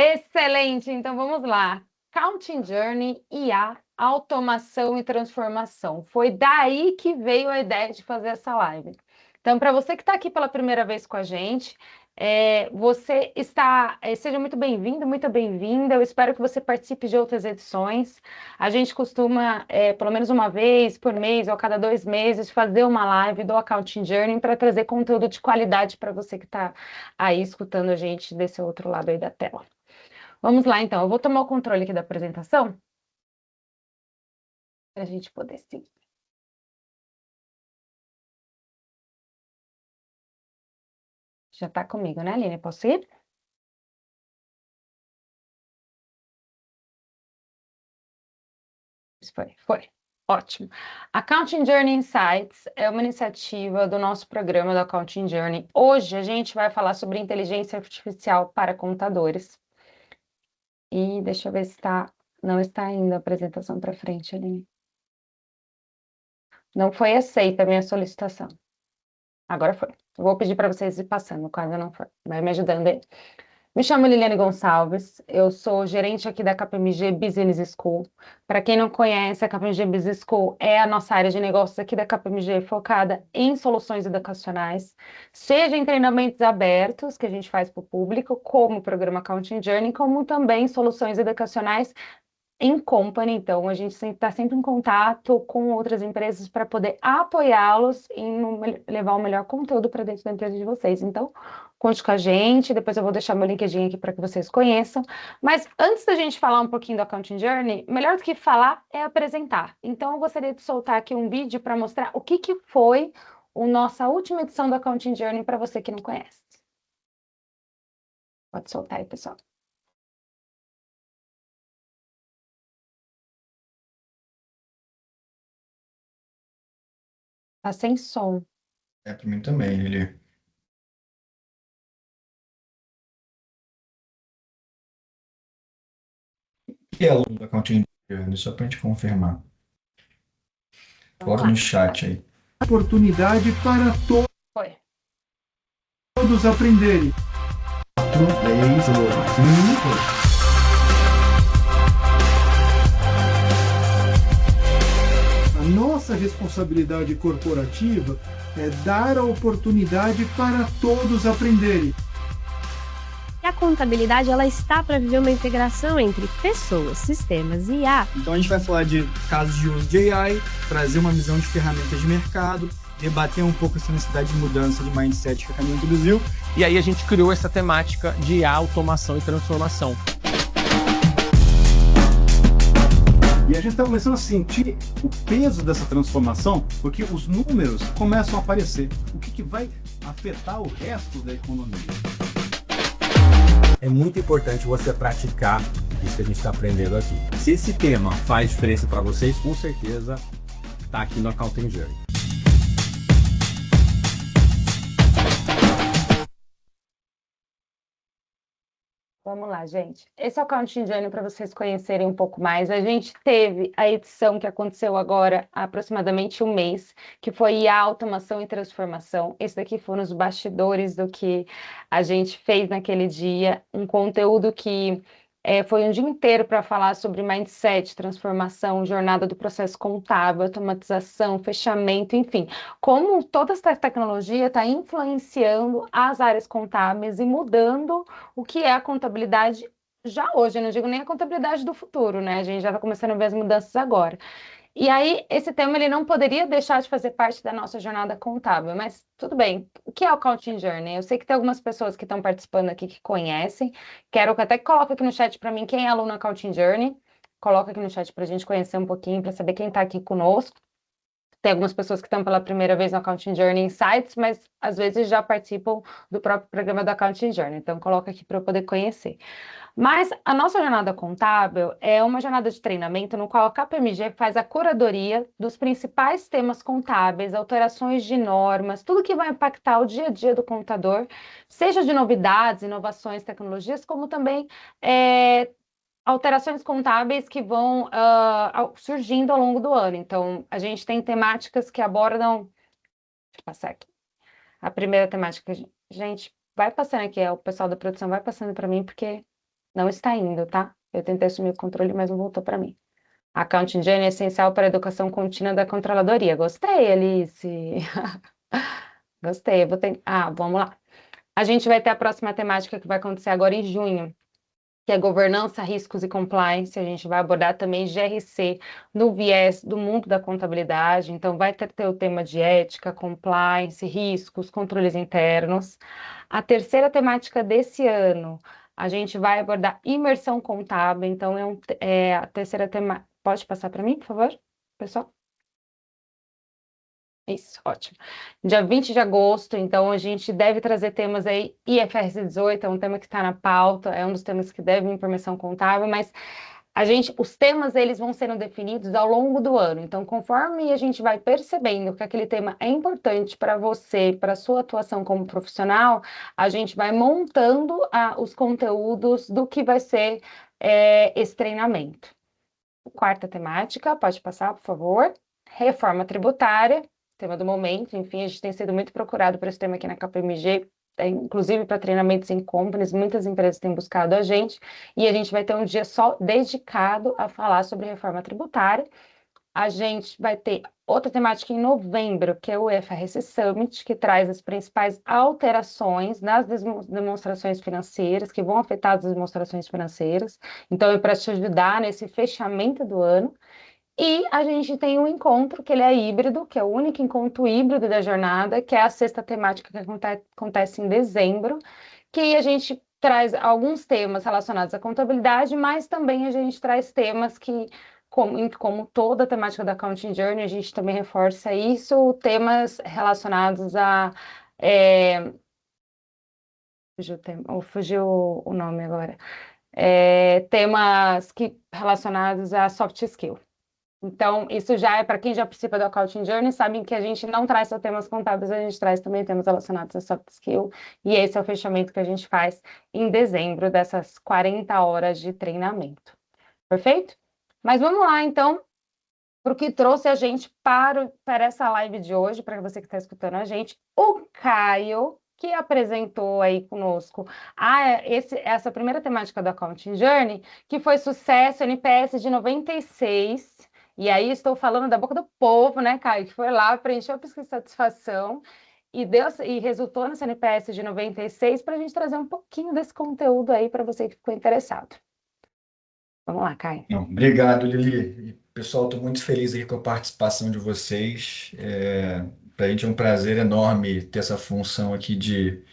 Excelente, então vamos lá. Counting Journey, IA, automação e transformação. Foi daí que veio a ideia de fazer essa live. Então, para você que está aqui pela primeira vez com a gente, seja muito bem-vindo, muito bem-vinda. Eu espero que você participe de outras edições. A gente costuma, pelo menos uma vez por mês ou a cada 2 meses, fazer uma live do Accounting Journey para trazer conteúdo de qualidade para você que está aí escutando a gente desse outro lado aí da tela. Vamos lá, então. Eu vou tomar o controle aqui da apresentação para a gente poder seguir. Já está comigo, né, Aline? Posso ir? Foi. Ótimo. Accounting Journey Insights é uma iniciativa do nosso programa do Accounting Journey. Hoje a gente vai falar sobre inteligência artificial para contadores. E deixa eu ver se não está indo a apresentação para frente, Aline. Não foi aceita a minha solicitação. Agora foi. Vou pedir para vocês ir passando, caso não for. Vai me ajudando aí. Me chamo Liliane Gonçalves, eu sou gerente aqui da KPMG Business School. Para quem não conhece, a KPMG Business School é a nossa área de negócios aqui da KPMG focada em soluções educacionais, seja em treinamentos abertos que a gente faz para o público, como o programa Accounting Journey, como também soluções educacionais em company, então a gente está sempre em contato com outras empresas para poder apoiá-los em levar o melhor conteúdo para dentro da empresa de vocês. Então, conte com a gente, depois eu vou deixar meu LinkedIn aqui para que vocês conheçam. Mas antes da gente falar um pouquinho do Accounting Journey, melhor do que falar é apresentar. Então, eu gostaria de soltar aqui um vídeo para mostrar o que foi a nossa última edição do Accounting Journey para você que não conhece. Pode soltar aí, pessoal. Tá sem som. Para mim também, ele. Que é aluno da Accounting Journey, só para a gente confirmar. Vamos Coloca lá. no chat aí. Oportunidade para Foi. todos aprenderem. 4, 3, 5. A nossa responsabilidade corporativa é dar a oportunidade para todos aprenderem. E a contabilidade ela está para viver uma integração entre pessoas, sistemas e IA. Então a gente vai falar de casos de uso de AI, trazer uma visão de ferramentas de mercado, debater um pouco essa necessidade de mudança de mindset que a Camila introduziu. E aí a gente criou essa temática de IA, automação e transformação. E a gente está começando a sentir o peso dessa transformação, porque os números começam a aparecer. O que vai afetar o resto da economia? É muito importante você praticar isso que a gente está aprendendo aqui. Se esse tema faz diferença para vocês, com certeza está aqui no Accounting Journey. Vamos lá, gente. Esse é o Accounting Journey para vocês conhecerem um pouco mais. A gente teve a edição que aconteceu agora há aproximadamente um mês, que foi a automação e transformação. Esse daqui foram os bastidores do que a gente fez naquele dia, um conteúdo que foi um dia inteiro para falar sobre mindset, transformação, jornada do processo contábil, automatização, fechamento, enfim, como toda essa tecnologia está influenciando as áreas contábeis e mudando o que é a contabilidade já hoje. Eu não digo nem a contabilidade do futuro, né? A gente já está começando a ver as mudanças agora. E aí, esse tema ele não poderia deixar de fazer parte da nossa jornada contábil, mas tudo bem. O que é o Accounting Journey? Eu sei que tem algumas pessoas que estão participando aqui que conhecem. Quero que até coloque aqui no chat para mim quem é aluno Accounting Journey. Coloca aqui no chat para a gente conhecer um pouquinho, para saber quem está aqui conosco. Tem algumas pessoas que estão pela primeira vez no Accounting Journey Insights, mas às vezes já participam do próprio programa do Accounting Journey. Então, coloca aqui para eu poder conhecer. Mas a nossa jornada contábil é uma jornada de treinamento no qual a KPMG faz a curadoria dos principais temas contábeis, alterações de normas, tudo que vai impactar o dia a dia do contador, seja de novidades, inovações, tecnologias, como também alterações contábeis que vão surgindo ao longo do ano. Então, a gente tem temáticas que abordam. Deixa eu passar aqui. A primeira temática, gente, vai passando aqui, o pessoal da produção vai passando para mim, porque Não está indo, tá? Eu tentei assumir o controle, mas não voltou para mim. Accounting Journey é essencial para a educação contínua da controladoria. Gostei, Alice. Gostei. Vamos lá. A gente vai ter a próxima temática que vai acontecer agora em junho, que é governança, riscos e compliance. A gente vai abordar também GRC no viés do mundo da contabilidade. Então, vai ter o tema de ética, compliance, riscos, controles internos. A terceira temática desse ano, a gente vai abordar imersão contábil. Então, a terceira temática. Pode passar para mim, por favor, pessoal? Isso, ótimo. Dia 20 de agosto, então a gente deve trazer temas aí, IFRS 18 é um tema que está na pauta, é um dos temas que deve informação contábil, mas os temas eles vão sendo definidos ao longo do ano. Então, conforme a gente vai percebendo que aquele tema é importante para você, para a sua atuação como profissional, a gente vai montando os conteúdos do que vai ser esse treinamento. Quarta temática, pode passar, por favor. Reforma tributária, tema do momento. Enfim, a gente tem sido muito procurado por esse tema aqui na KPMG, inclusive para treinamentos em companies. Muitas empresas têm buscado a gente e a gente vai ter um dia só dedicado a falar sobre reforma tributária. A gente vai ter outra temática em novembro, que é o IFRS Summit, que traz as principais alterações nas demonstrações financeiras, que vão afetar as demonstrações financeiras. Então, é para te ajudar nesse fechamento do ano. E a gente tem um encontro, que ele é híbrido, que é o único encontro híbrido da jornada, que é a sexta temática que acontece em dezembro, que a gente traz alguns temas relacionados à contabilidade, mas também a gente traz temas que como toda a temática da Accounting Journey, a gente também reforça isso, temas relacionados a... Fugiu o nome agora. Temas relacionados a soft skill. Então, isso já é para quem já participa do Accounting Journey, sabem que a gente não traz só temas contábeis, a gente traz também temas relacionados a soft skill, e esse é o fechamento que a gente faz em dezembro, dessas 40 horas de treinamento. Perfeito? Mas vamos lá, então, para o que trouxe a gente para essa live de hoje, para você que está escutando a gente, o Caio, que apresentou aí conosco essa primeira temática do Accounting Journey, que foi sucesso NPS de 96. E aí estou falando da boca do povo, né, Caio, que foi lá, preencheu a pesquisa de satisfação e resultou nessa NPS de 96 para a gente trazer um pouquinho desse conteúdo aí para você que ficou interessado. Vamos lá, Caio. Não, obrigado, Lili. Pessoal, estou muito feliz aí com a participação de vocês. Para a gente é um prazer enorme ter essa função aqui de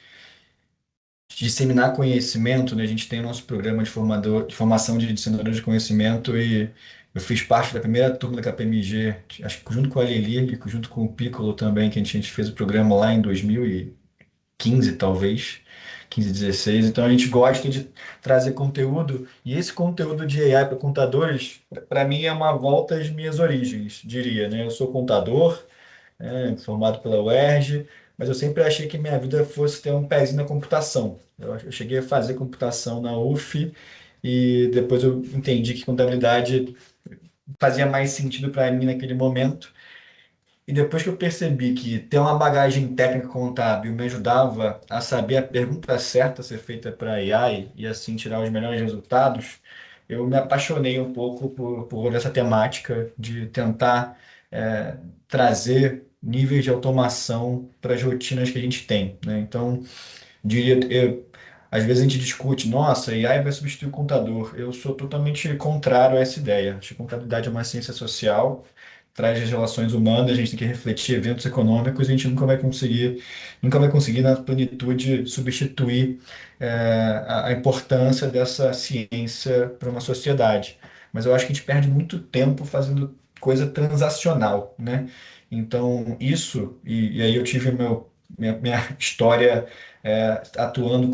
disseminar conhecimento, né? A gente tem o nosso programa de formação de disseminadores de conhecimento e eu fiz parte da primeira turma da KPMG, acho que junto com a Lili e junto com o Piccolo também, que a gente fez o programa lá em 2015, talvez, 15, 16. Então a gente gosta de trazer conteúdo e esse conteúdo de AI para contadores, para mim é uma volta às minhas origens, diria, né? Eu sou contador, formado pela UERJ, mas eu sempre achei que minha vida fosse ter um pezinho na computação. Eu cheguei a fazer computação na UF e depois eu entendi que contabilidade fazia mais sentido para mim naquele momento. E depois que eu percebi que ter uma bagagem técnica contábil me ajudava a saber a pergunta certa a ser feita para a AI e assim tirar os melhores resultados, eu me apaixonei um pouco por essa temática de tentar trazer níveis de automação para as rotinas que a gente tem, né? Então, às vezes a gente discute, nossa, a AI vai substituir o contador. Eu sou totalmente contrário a essa ideia. Acho que contabilidade é uma ciência social, traz as relações humanas, a gente tem que refletir eventos econômicos, e a gente nunca vai conseguir na plenitude substituir a importância dessa ciência para uma sociedade. Mas eu acho que a gente perde muito tempo fazendo coisa transacional, né? Então, e aí eu tive minha história atuando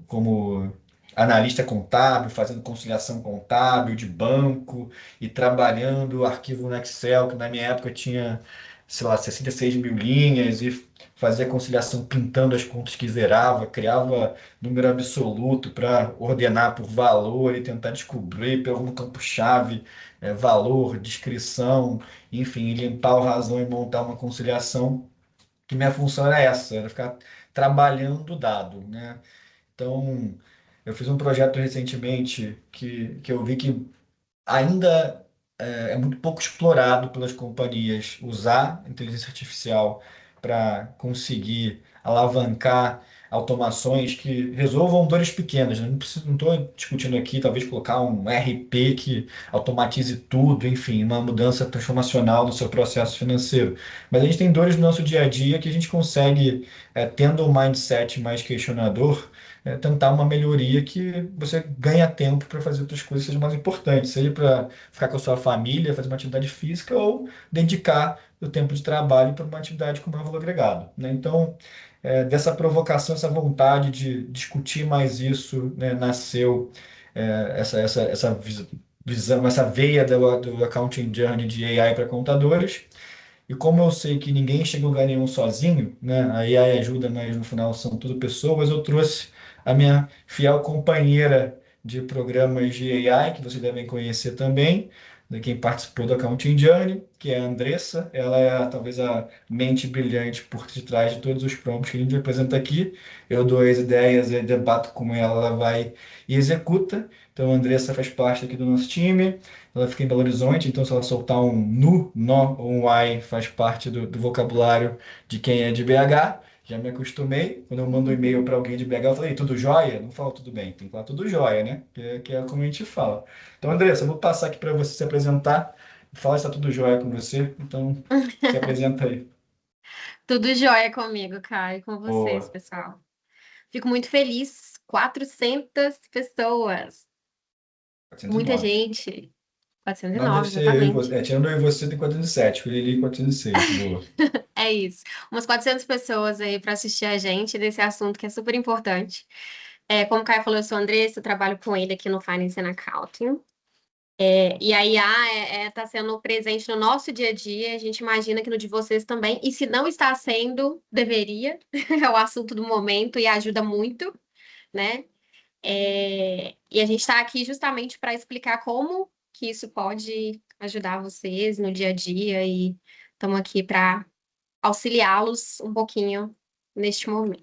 como analista contábil, fazendo conciliação contábil de banco e trabalhando arquivo no Excel, que na minha época tinha, sei lá, 66 mil linhas, e fazia conciliação pintando as contas que zerava, criava número absoluto para ordenar por valor e tentar descobrir pelo algum campo-chave, valor, descrição, enfim, limpar o razão e montar uma conciliação, que minha função era essa, era ficar trabalhando o dado, né? Então, Eu fiz um projeto recentemente que eu vi que ainda é muito pouco explorado pelas companhias usar inteligência artificial para conseguir alavancar automações que resolvam dores pequenas, né? Não estou discutindo aqui, talvez colocar um RP que automatize tudo, enfim, uma mudança transformacional no seu processo financeiro. Mas a gente tem dores no nosso dia a dia que a gente consegue, tendo um mindset mais questionador, tentar uma melhoria que você ganha tempo para fazer outras coisas que sejam mais importantes, seja para ficar com a sua família, fazer uma atividade física ou dedicar o tempo de trabalho para uma atividade com maior valor agregado, né? Então, dessa provocação, essa vontade de discutir mais isso, né, nasceu essa visão, essa veia do Accounting Journey de AI para contadores. E como eu sei que ninguém chega a lugar nenhum sozinho, né? A AI ajuda, mas no final são tudo pessoas. Eu trouxe a minha fiel companheira de programas de AI, que vocês devem conhecer também, de quem participou do Accounting Journey, que é a Andressa. Ela é talvez a mente brilhante por detrás de todos os prompts que a gente apresenta aqui. Eu dou as ideias, eu debato com ela, ela vai e executa. Então, a Andressa faz parte aqui do nosso time. Ela fica em Belo Horizonte, então se ela soltar um nu, nó ou um ai, faz parte do vocabulário de quem é de BH. Já me acostumei. Quando eu mando um e-mail para alguém de BH, eu falei, tudo jóia? Não falo tudo bem, tem que falar tudo jóia, né? Que é como a gente fala. Então, Andressa, eu vou passar aqui para você se apresentar. Fala se está tudo jóia com você. Então, se apresenta aí. Tudo jóia comigo, Caio, com vocês, Boa. pessoal. Fico muito feliz. 400 pessoas. Muita 409. gente. Não, deve 409, ser eu e você. exatamente. Tirando eu e você, tem 407. Ele ali 406. Boa. É isso. Umas 400 pessoas aí para assistir a gente desse assunto que é super importante. Como o Caio falou, eu sou a Andressa, eu trabalho com ele aqui no Finance and Accounting. E a IA está sendo presente no nosso dia a dia, a gente imagina que no de vocês também, e se não está sendo, deveria, é o assunto do momento e ajuda muito, né? E a gente está aqui justamente para explicar como que isso pode ajudar vocês no dia a dia e estamos aqui para auxiliá-los um pouquinho neste momento.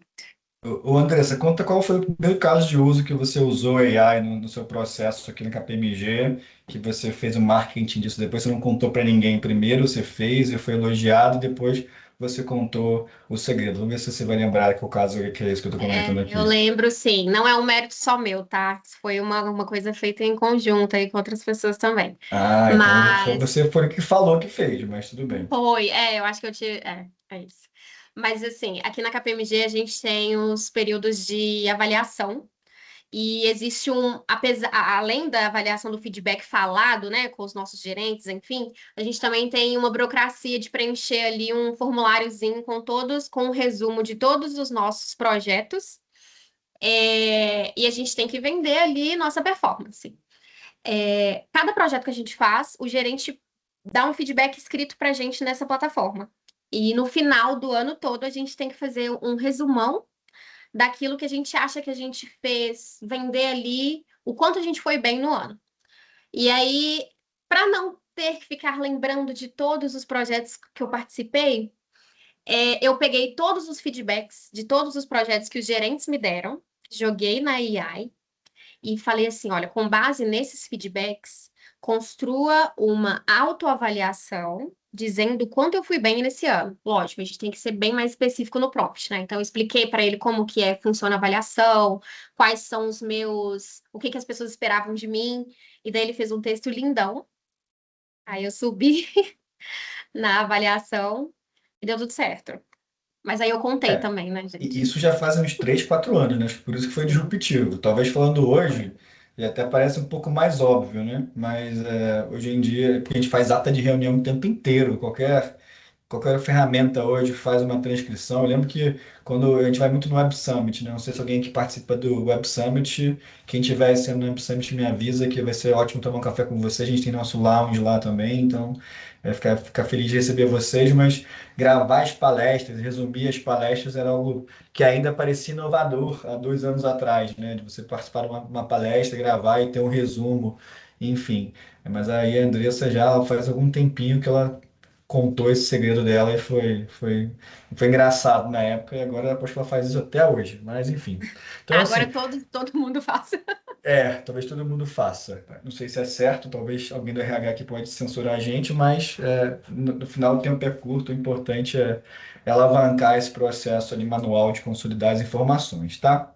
Ô Andressa, conta qual foi o primeiro caso de uso que você usou AI no seu processo aqui na KPMG, que você fez o marketing disso, depois você não contou para ninguém primeiro, você fez e foi elogiado, depois você contou o segredo. Vamos ver se você vai lembrar que é o caso que é isso que eu estou comentando aqui. Eu lembro, sim. Não é um mérito só meu, tá? Isso foi uma coisa feita em conjunto aí com outras pessoas também. Então você foi o que falou que fez, mas tudo bem. Foi, eu acho que eu te... É isso. Mas, assim, aqui na KPMG a gente tem os períodos de avaliação e existe além da avaliação do feedback falado, né, com os nossos gerentes, enfim, a gente também tem uma burocracia de preencher ali um formuláriozinho com um resumo de todos os nossos projetos, e a gente tem que vender ali nossa performance. Cada projeto que a gente faz, o gerente dá um feedback escrito para a gente nessa plataforma. E no final do ano todo, a gente tem que fazer um resumão daquilo que a gente acha que a gente fez, vender ali o quanto a gente foi bem no ano. E aí, para não ter que ficar lembrando de todos os projetos que eu participei, eu peguei todos os feedbacks de todos os projetos que os gerentes me deram, joguei na AI e falei assim, olha, com base nesses feedbacks, construa uma autoavaliação dizendo quanto eu fui bem nesse ano. Lógico, a gente tem que ser bem mais específico no prompt, né? Então, eu expliquei para ele como que funciona a avaliação, quais são o que as pessoas esperavam de mim, e daí ele fez um texto lindão. Aí eu subi na avaliação e deu tudo certo. Mas aí eu contei também, né, gente? E isso já faz uns 3, 4 anos, né? Por isso que foi disruptivo. Talvez falando hoje, e até parece um pouco mais óbvio, né? Mas hoje em dia, porque a gente faz ata de reunião o tempo inteiro, qualquer ferramenta hoje faz uma transcrição. Eu lembro que quando a gente vai muito no Web Summit, né? Não sei se alguém que participa do Web Summit, quem estiver sendo no Web Summit me avisa que vai ser ótimo tomar um café com você. A gente tem nosso lounge lá também, então ficar feliz de receber vocês, mas gravar as palestras, resumir as palestras era algo que ainda parecia inovador há 2 anos atrás, né? De você participar de uma palestra, gravar e ter um resumo, enfim. Mas aí a Andressa já faz algum tempinho que ela contou esse segredo dela e foi engraçado na época, e agora acho que ela faz isso até hoje, mas enfim. Então, Agora assim, todo mundo faz. talvez todo mundo faça. Não sei se é certo, talvez alguém do RH aqui pode censurar a gente, mas no final o tempo é curto, o importante é alavancar esse processo ali manual de consolidar as informações, tá?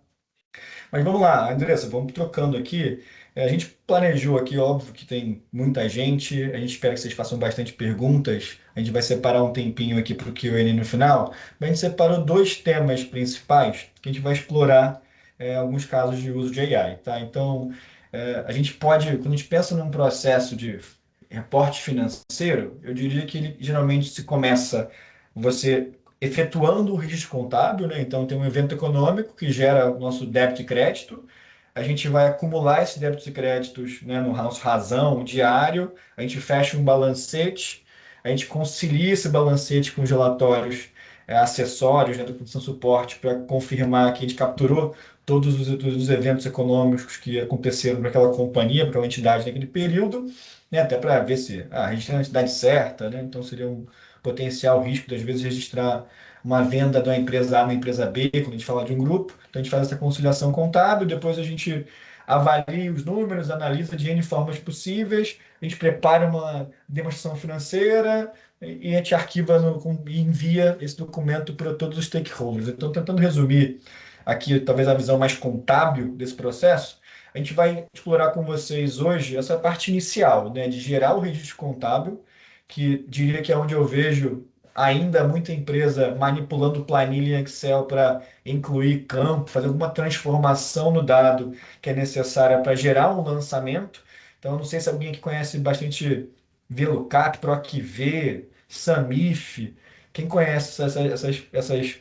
Mas vamos lá, Andressa, vamos trocando aqui. A gente planejou aqui, óbvio que tem muita gente, a gente espera que vocês façam bastante perguntas. A gente vai separar um tempinho aqui para o Q&A no final, mas a gente separou dois temas principais que a gente vai explorar alguns casos de uso de AI, tá? Então, a gente pode, quando a gente pensa num processo de reporte financeiro, eu diria que ele geralmente se começa você efetuando o registro contábil, né? Então, tem um evento econômico que gera o nosso débito e crédito. A gente vai acumular esses débitos e créditos, né, no nosso razão diário. A gente fecha um balancete. A gente concilia esse balancete com os relatórios acessórios, né, do produção suporte para confirmar que a gente capturou todos os eventos econômicos que aconteceram para aquela companhia, para aquela entidade naquele período, né, até para ver se a gente tem a entidade certa, né? Então, seria um potencial risco de, às vezes, registrar uma venda da empresa A na empresa B, quando a gente fala de um grupo. Então, a gente faz essa conciliação contábil, depois a gente avalia os números, analisa de N formas possíveis, a gente prepara uma demonstração financeira e a gente arquiva e envia esse documento para todos os stakeholders. Então, tentando resumir aqui, talvez a visão mais contábil desse processo, a gente vai explorar com vocês hoje essa parte inicial, né, de gerar o registro contábil, que diria que é onde eu vejo ainda muita empresa manipulando planilha em Excel para incluir campo, fazer alguma transformação no dado que é necessária para gerar um lançamento. Então, eu não sei se alguém aqui conhece bastante VLOOKUP, PROC-V, SUMIF. Quem conhece essas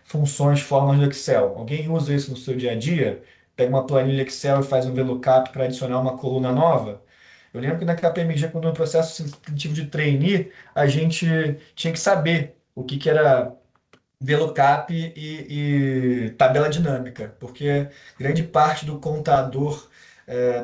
funções, formas do Excel? Alguém usa isso no seu dia a dia? Pega uma planilha Excel e faz um VLOOKUP para adicionar uma coluna nova? Eu lembro que na KPMG, quando no processo seletivo de trainee, a gente tinha que saber o que era VLOOKUP e tabela dinâmica, porque grande parte do contador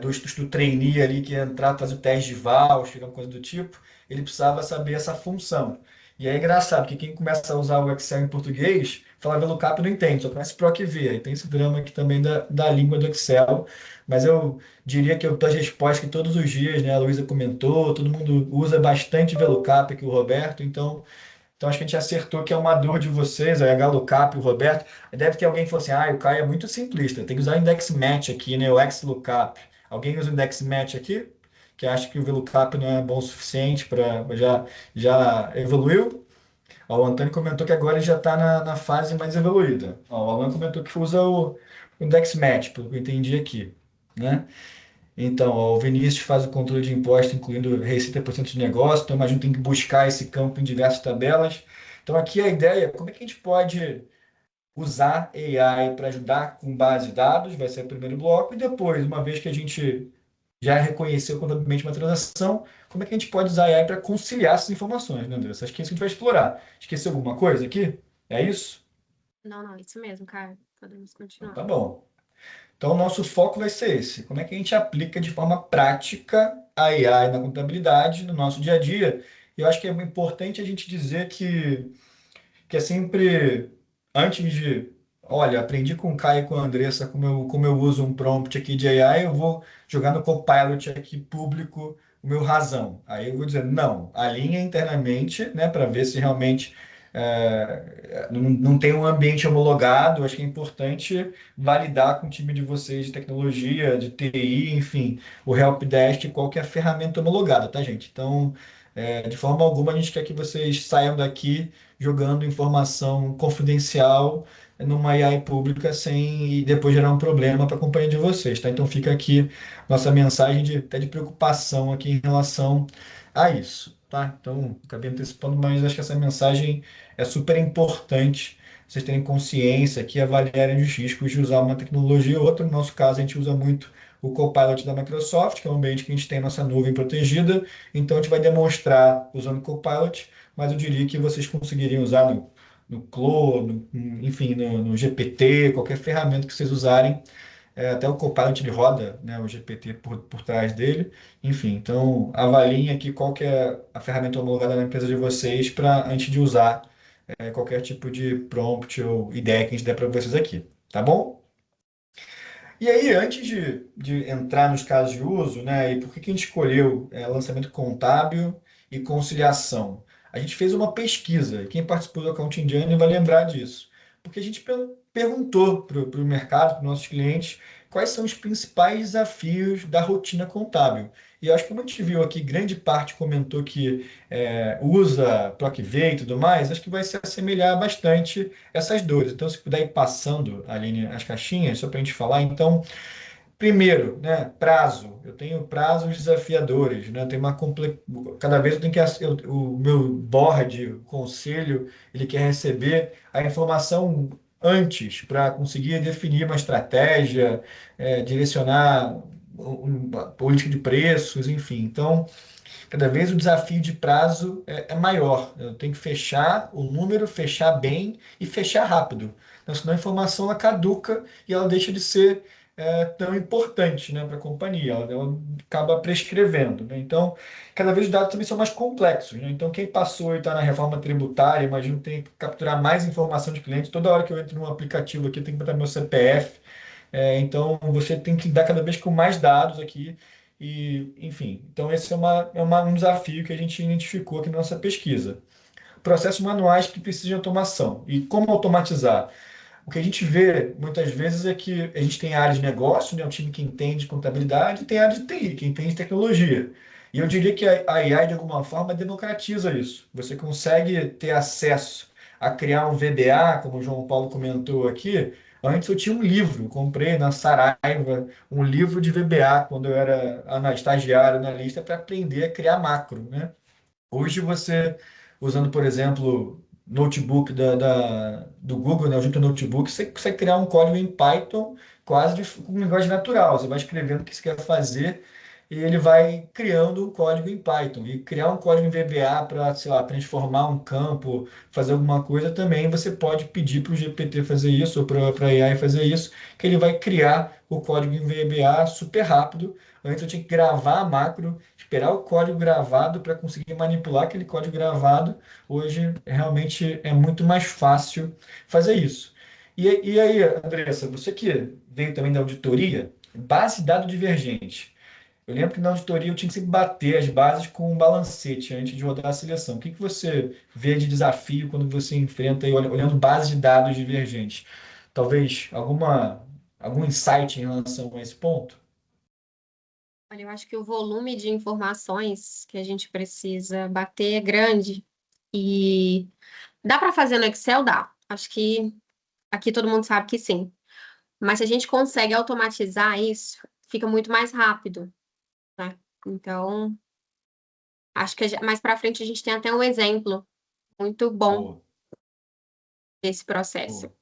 do trainee ali que ia entrar, fazer o teste de voucher, alguma coisa do tipo, ele precisava saber essa função. E é engraçado que quem começa a usar o Excel em português, fala VLOOKUP não entende, só conhece PROC-V. Aí tem esse drama aqui também da língua do Excel, mas eu diria que eu dou as respostas que todos os dias, né? A Luísa comentou, todo mundo usa bastante VLOOKUP aqui, o Roberto, então acho que a gente acertou que é uma dor de vocês, a HLOOKUP, o Roberto. Deve ter alguém que falou assim, o Caio é muito simplista, tem que usar o index match aqui, né? O XLOOKUP. Alguém usa o index match aqui? Que acha que o VLOOKUP não é bom o suficiente para já evoluiu? Ó, o Antônio comentou que agora ele já está na fase mais evoluída. Ó, o Alan comentou que usa o index match, pelo que eu entendi aqui, né? Então, ó, o Vinícius faz o controle de imposto, incluindo receita por cento de negócio. Então, imagino que tem que buscar esse campo em diversas tabelas. Então, aqui a ideia, como é que a gente pode usar AI para ajudar com base de dados, vai ser o primeiro bloco, e depois, uma vez que a gente já reconheceu contabilmente uma transação, como é que a gente pode usar a AI para conciliar essas informações, né, André? Acho que é isso que a gente vai explorar. Esqueceu alguma coisa aqui? É isso? Não, isso mesmo, cara. Podemos Então, continuar. tá bom. Então, o nosso foco vai ser esse. Como é que a gente aplica de forma prática a AI na contabilidade, no nosso dia a dia? E eu acho que é importante a gente dizer que é sempre, antes de, olha, aprendi com o Caio e com a Andressa como eu uso um prompt aqui de AI, eu vou jogar no Copilot aqui público o meu razão. Aí eu vou dizer, não, alinha internamente, né, para ver se realmente não tem um ambiente homologado. Eu acho que é importante validar com o time de vocês de tecnologia, de TI, enfim, o helpdesk, qual que é a ferramenta homologada, tá, gente? Então, de forma alguma, a gente quer que vocês saiam daqui jogando informação confidencial numa AI pública sem e depois gerar um problema para a companhia de vocês, tá? Então fica aqui nossa mensagem até de preocupação aqui em relação a isso, tá? Então, acabei antecipando, mas acho que essa mensagem é super importante vocês terem consciência aqui, avaliarem os riscos de usar uma tecnologia ou outra. No nosso caso, a gente usa muito o Copilot da Microsoft, que é um ambiente que a gente tem nossa nuvem protegida, então a gente vai demonstrar usando o Copilot, mas eu diria que vocês conseguiriam usar no Claude, enfim, no GPT, qualquer ferramenta que vocês usarem, até o Copilot ele roda, né, o GPT por trás dele. Enfim, então avaliem aqui qual que é a ferramenta homologada na empresa de vocês para antes de usar qualquer tipo de prompt ou ideia que a gente der para vocês aqui, tá bom? E aí, antes de entrar nos casos de uso, né, e por que que a gente escolheu lançamento contábil e conciliação? A gente fez uma pesquisa, e quem participou do Accounting Journey vai lembrar disso, porque a gente perguntou para o mercado, para os nossos clientes, quais são os principais desafios da rotina contábil. E eu acho que como a gente viu aqui, grande parte comentou que usa PROC-V e tudo mais, acho que vai se assemelhar bastante essas dores. Então, se puder ir passando, Aline, as caixinhas, só para a gente falar. Então, primeiro, né, prazo. Eu tenho prazos desafiadores, né? Tem Cada vez eu tenho que o meu board, o conselho, ele quer receber a informação antes para conseguir definir uma estratégia, direcionar uma política de preços, enfim. Então, cada vez o desafio de prazo é maior. Eu tenho que fechar o número, fechar bem e fechar rápido. Então, senão a informação ela caduca e ela deixa de ser tão importante, né, para a companhia. Ela acaba prescrevendo, né? Então, cada vez os dados também são mais complexos, né? Então, quem passou e está na reforma tributária, imagino que tem que capturar mais informação de cliente. Toda hora que eu entro num aplicativo aqui, eu tenho que botar meu CPF. Então, você tem que dar cada vez com mais dados aqui. E, enfim, então esse um desafio que a gente identificou aqui na nossa pesquisa. Processos manuais que precisam de automação. E como automatizar? O que a gente vê muitas vezes é que a gente tem área de negócio, né, um time que entende contabilidade, e tem área de TI, que entende tecnologia. E eu diria que a AI, de alguma forma, democratiza isso. Você consegue ter acesso a criar um VBA, como o João Paulo comentou aqui. Antes eu tinha um livro, comprei na Saraiva um livro de VBA quando eu era estagiário, analista, para aprender a criar macro, né? Hoje você, usando, por exemplo, notebook do Google, né, o Junto Notebook, você consegue criar um código em Python quase com linguagem natural. Você vai escrevendo o que você quer fazer e ele vai criando um código em Python. E criar um código em VBA para, sei lá, transformar um campo, fazer alguma coisa também, você pode pedir para o GPT fazer isso ou para a AI fazer isso, que ele vai criar o código em VBA super rápido. Antes eu tinha que gravar a macro, esperar o código gravado para conseguir manipular aquele código gravado. Hoje realmente é muito mais fácil fazer isso. E aí, Andressa, você que veio também da auditoria, base de dado divergente. Eu lembro que na auditoria eu tinha que sempre bater as bases com um balancete antes de rodar a seleção. O que que você vê de desafio quando você enfrenta e olhando bases de dados divergentes? Talvez algum insight em relação a esse ponto? Olha, eu acho que o volume de informações que a gente precisa bater é grande. E dá para fazer no Excel? Dá. Acho que aqui todo mundo sabe que sim. Mas se a gente consegue automatizar isso, fica muito mais rápido, né? Então, acho que mais para frente a gente tem até um exemplo muito bom Boa, desse processo. boa.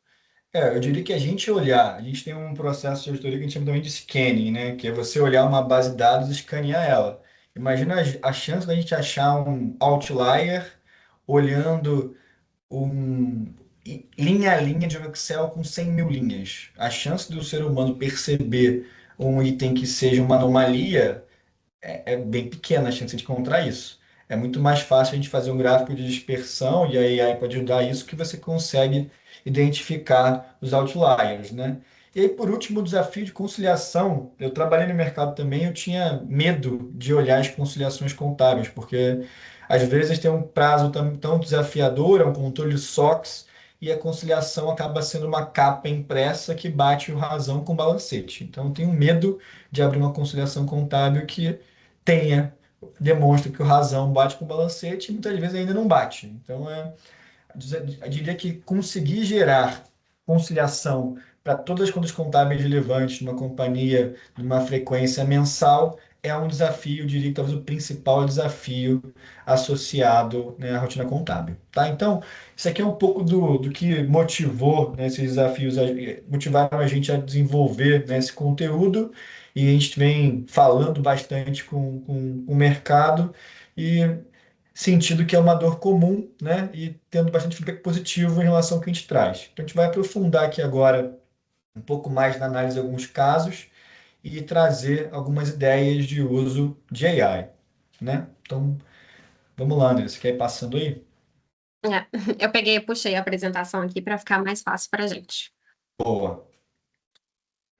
Eu diria que a gente tem um processo de auditoria que a gente chama também de scanning, né? Que é você olhar uma base de dados e escanear ela. Imagina a chance da gente achar um outlier olhando linha a linha de um Excel com 100 mil linhas. A chance do ser humano perceber um item que seja uma anomalia é bem pequena a chance de encontrar isso. É muito mais fácil a gente fazer um gráfico de dispersão, e a AI pode ajudar isso, que você consegue identificar os outliers, né? E aí, por último, o desafio de conciliação. Eu trabalhei no mercado também, eu tinha medo de olhar as conciliações contábeis, porque às vezes tem um prazo tão desafiador, é um controle SOX, e a conciliação acaba sendo uma capa impressa que bate o razão com balancete. Então, eu tenho medo de abrir uma conciliação contábil que demonstra que o razão bate com o balancete e muitas vezes ainda não bate. Então, eu diria que conseguir gerar conciliação para todas as contas contábeis relevantes numa companhia, numa frequência mensal, é um desafio, eu diria que talvez o principal desafio associado, né, à rotina contábil. Tá? Então, isso aqui é um pouco do que motivou, né, esses desafios, motivaram a gente a desenvolver, né, esse conteúdo, e a gente vem falando bastante com o mercado e sentindo que é uma dor comum, né, e tendo bastante feedback positivo em relação ao que a gente traz. Então, a gente vai aprofundar aqui agora um pouco mais na análise de alguns casos e trazer algumas ideias de uso de AI, né? Então, vamos lá, André, você quer ir passando aí? É, eu puxei a apresentação aqui para ficar mais fácil para a gente. Boa.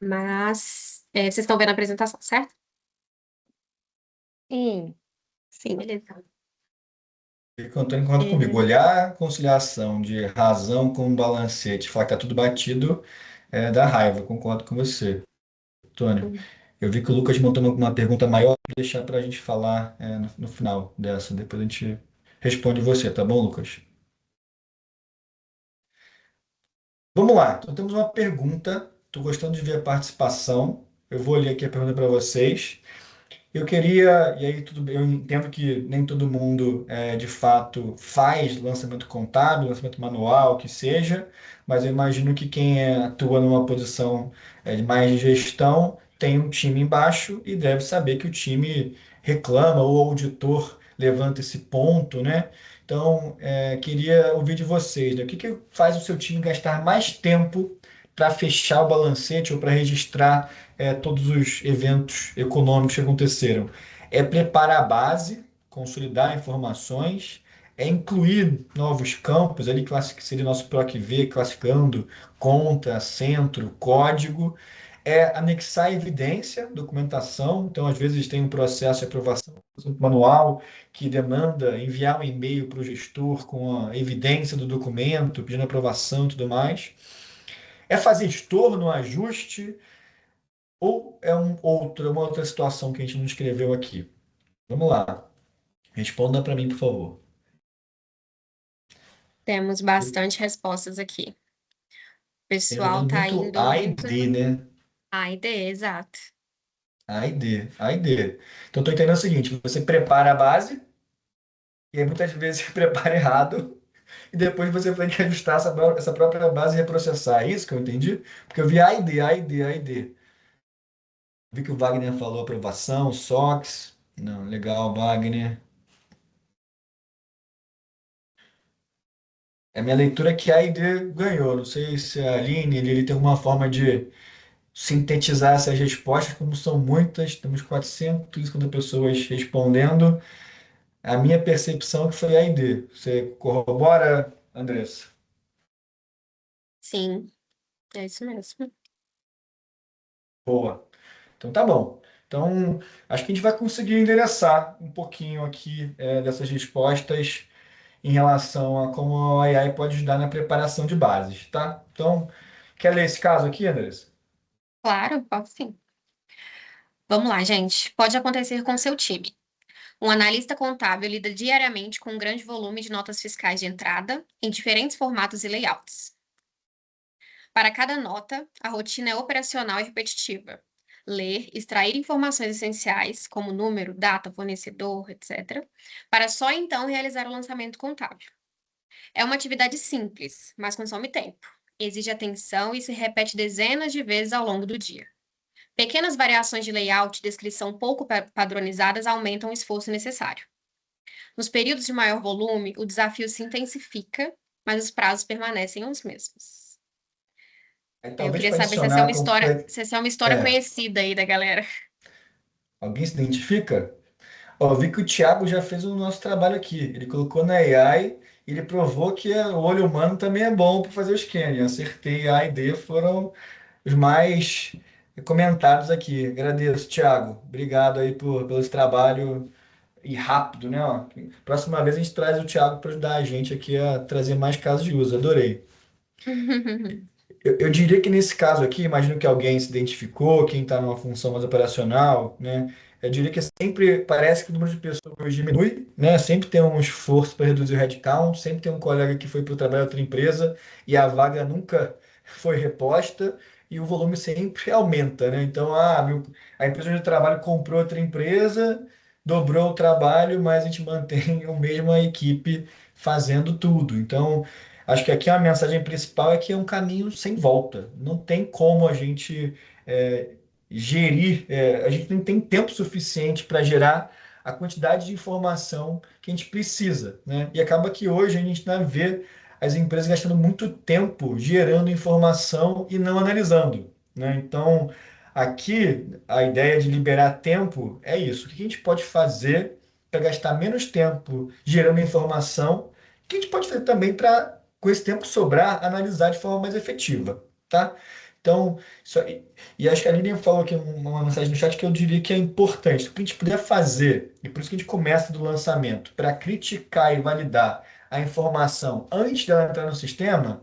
Mas vocês estão vendo a apresentação, certo? Sim. Sim, beleza. E o Antônio concorda comigo. Olhar a conciliação de razão com balancete, falar que tá tudo batido, dá raiva. Concordo com você, Antônio. Eu vi que o Lucas montou uma pergunta maior, vou deixar para a gente falar no final dessa. Depois a gente responde você, tá bom, Lucas? Vamos lá. Então temos uma pergunta. Estou gostando de ver a participação. Eu vou ler aqui a pergunta para vocês. Eu queria, e aí tudo bem, eu entendo que nem todo mundo de fato faz lançamento contábil, lançamento manual, que seja, mas eu imagino que quem atua numa posição de mais de gestão tem um time embaixo e deve saber que o time reclama ou o auditor levanta esse ponto, né? Então, queria ouvir de vocês, né? O que que faz o seu time gastar mais tempo para fechar o balancete ou para registrar todos os eventos econômicos que aconteceram? É preparar a base, consolidar informações, é incluir novos campos, ali que seria nosso PROC-V, classificando conta, centro, código, é anexar evidência, documentação. Então, às vezes, tem um processo de aprovação manual que demanda enviar um e-mail para o gestor com a evidência do documento, pedindo aprovação e tudo mais. É fazer estorno, ajuste, ou é uma outra situação que a gente não escreveu aqui? Vamos lá. Responda para mim, por favor. Temos bastante respostas aqui. O Tem pessoal vendo tá muito indo A e muito. D, né? A e D, exato. A e D, A e D. Então, estou entendendo o seguinte: você prepara a base, e aí muitas vezes você prepara errado, e depois você tem que ajustar essa própria base e reprocessar. É isso que eu entendi? Porque eu vi A e D, A e D, A e D. Vi que o Wagner falou aprovação, SOX. Não, legal, Wagner. É minha leitura que a ID ganhou. Não sei se a Aline ele tem alguma forma de sintetizar essas respostas, como são muitas, temos 450 pessoas respondendo. A minha percepção é que foi a ID. Você corrobora, Andressa? Sim, é isso mesmo. Boa. Então tá bom. Então, acho que a gente vai conseguir endereçar um pouquinho aqui dessas respostas em relação a como a AI pode ajudar na preparação de bases, tá? Então, quer ler esse caso aqui, Andressa? Claro, posso sim. Vamos lá, gente. Pode acontecer com seu time. Um analista contábil lida diariamente com um grande volume de notas fiscais de entrada, em diferentes formatos e layouts. Para cada nota, a rotina é operacional e repetitiva. Ler, extrair informações essenciais, como número, data, fornecedor, etc., para só então realizar o lançamento contábil. É uma atividade simples, mas consome tempo. Exige atenção e se repete dezenas de vezes ao longo do dia. Pequenas variações de layout e descrição pouco padronizadas aumentam o esforço necessário. Nos períodos de maior volume, o desafio se intensifica, mas os prazos permanecem os mesmos. Eu Talvez queria para saber se essa é uma adicionar história, se essa é uma história conhecida aí da galera. Alguém se identifica? Ó, eu vi que o Thiago já fez o nosso trabalho aqui. Ele colocou na AI e ele provou que o olho humano também é bom para fazer o scanning. Acertei, A e D foram os mais comentados aqui. Agradeço, Thiago. Obrigado aí pelo esse trabalho e rápido, né? Ó, próxima vez a gente traz o Thiago para ajudar a gente aqui a trazer mais casos de uso. Adorei. Eu diria que nesse caso aqui, imagino que alguém se identificou, quem está numa função mais operacional, né? Eu diria que sempre parece que o número de pessoas diminui, né? Sempre tem um esforço para reduzir o headcount, sempre tem um colega que foi para o trabalho em outra empresa e a vaga nunca foi reposta e o volume sempre aumenta, né? Então, a empresa onde eu trabalho comprou outra empresa, dobrou o trabalho, mas a gente mantém a mesma equipe fazendo tudo. Então, acho que aqui a mensagem principal é que é um caminho sem volta. Não tem como a gente gerir, a gente não tem tempo suficiente para gerar a quantidade de informação que a gente precisa, né? E acaba que hoje a gente ainda vê as empresas gastando muito tempo gerando informação e não analisando, né? Então, aqui, a ideia de liberar tempo é isso. O que a gente pode fazer para gastar menos tempo gerando informação? O que a gente pode fazer também para, com esse tempo sobrar, analisar de forma mais efetiva, tá? Então, e acho que a Lilian falou aqui uma mensagem no chat que eu diria que é importante. O que a gente puder fazer, e por isso que a gente começa do lançamento, para criticar e validar a informação antes dela entrar no sistema,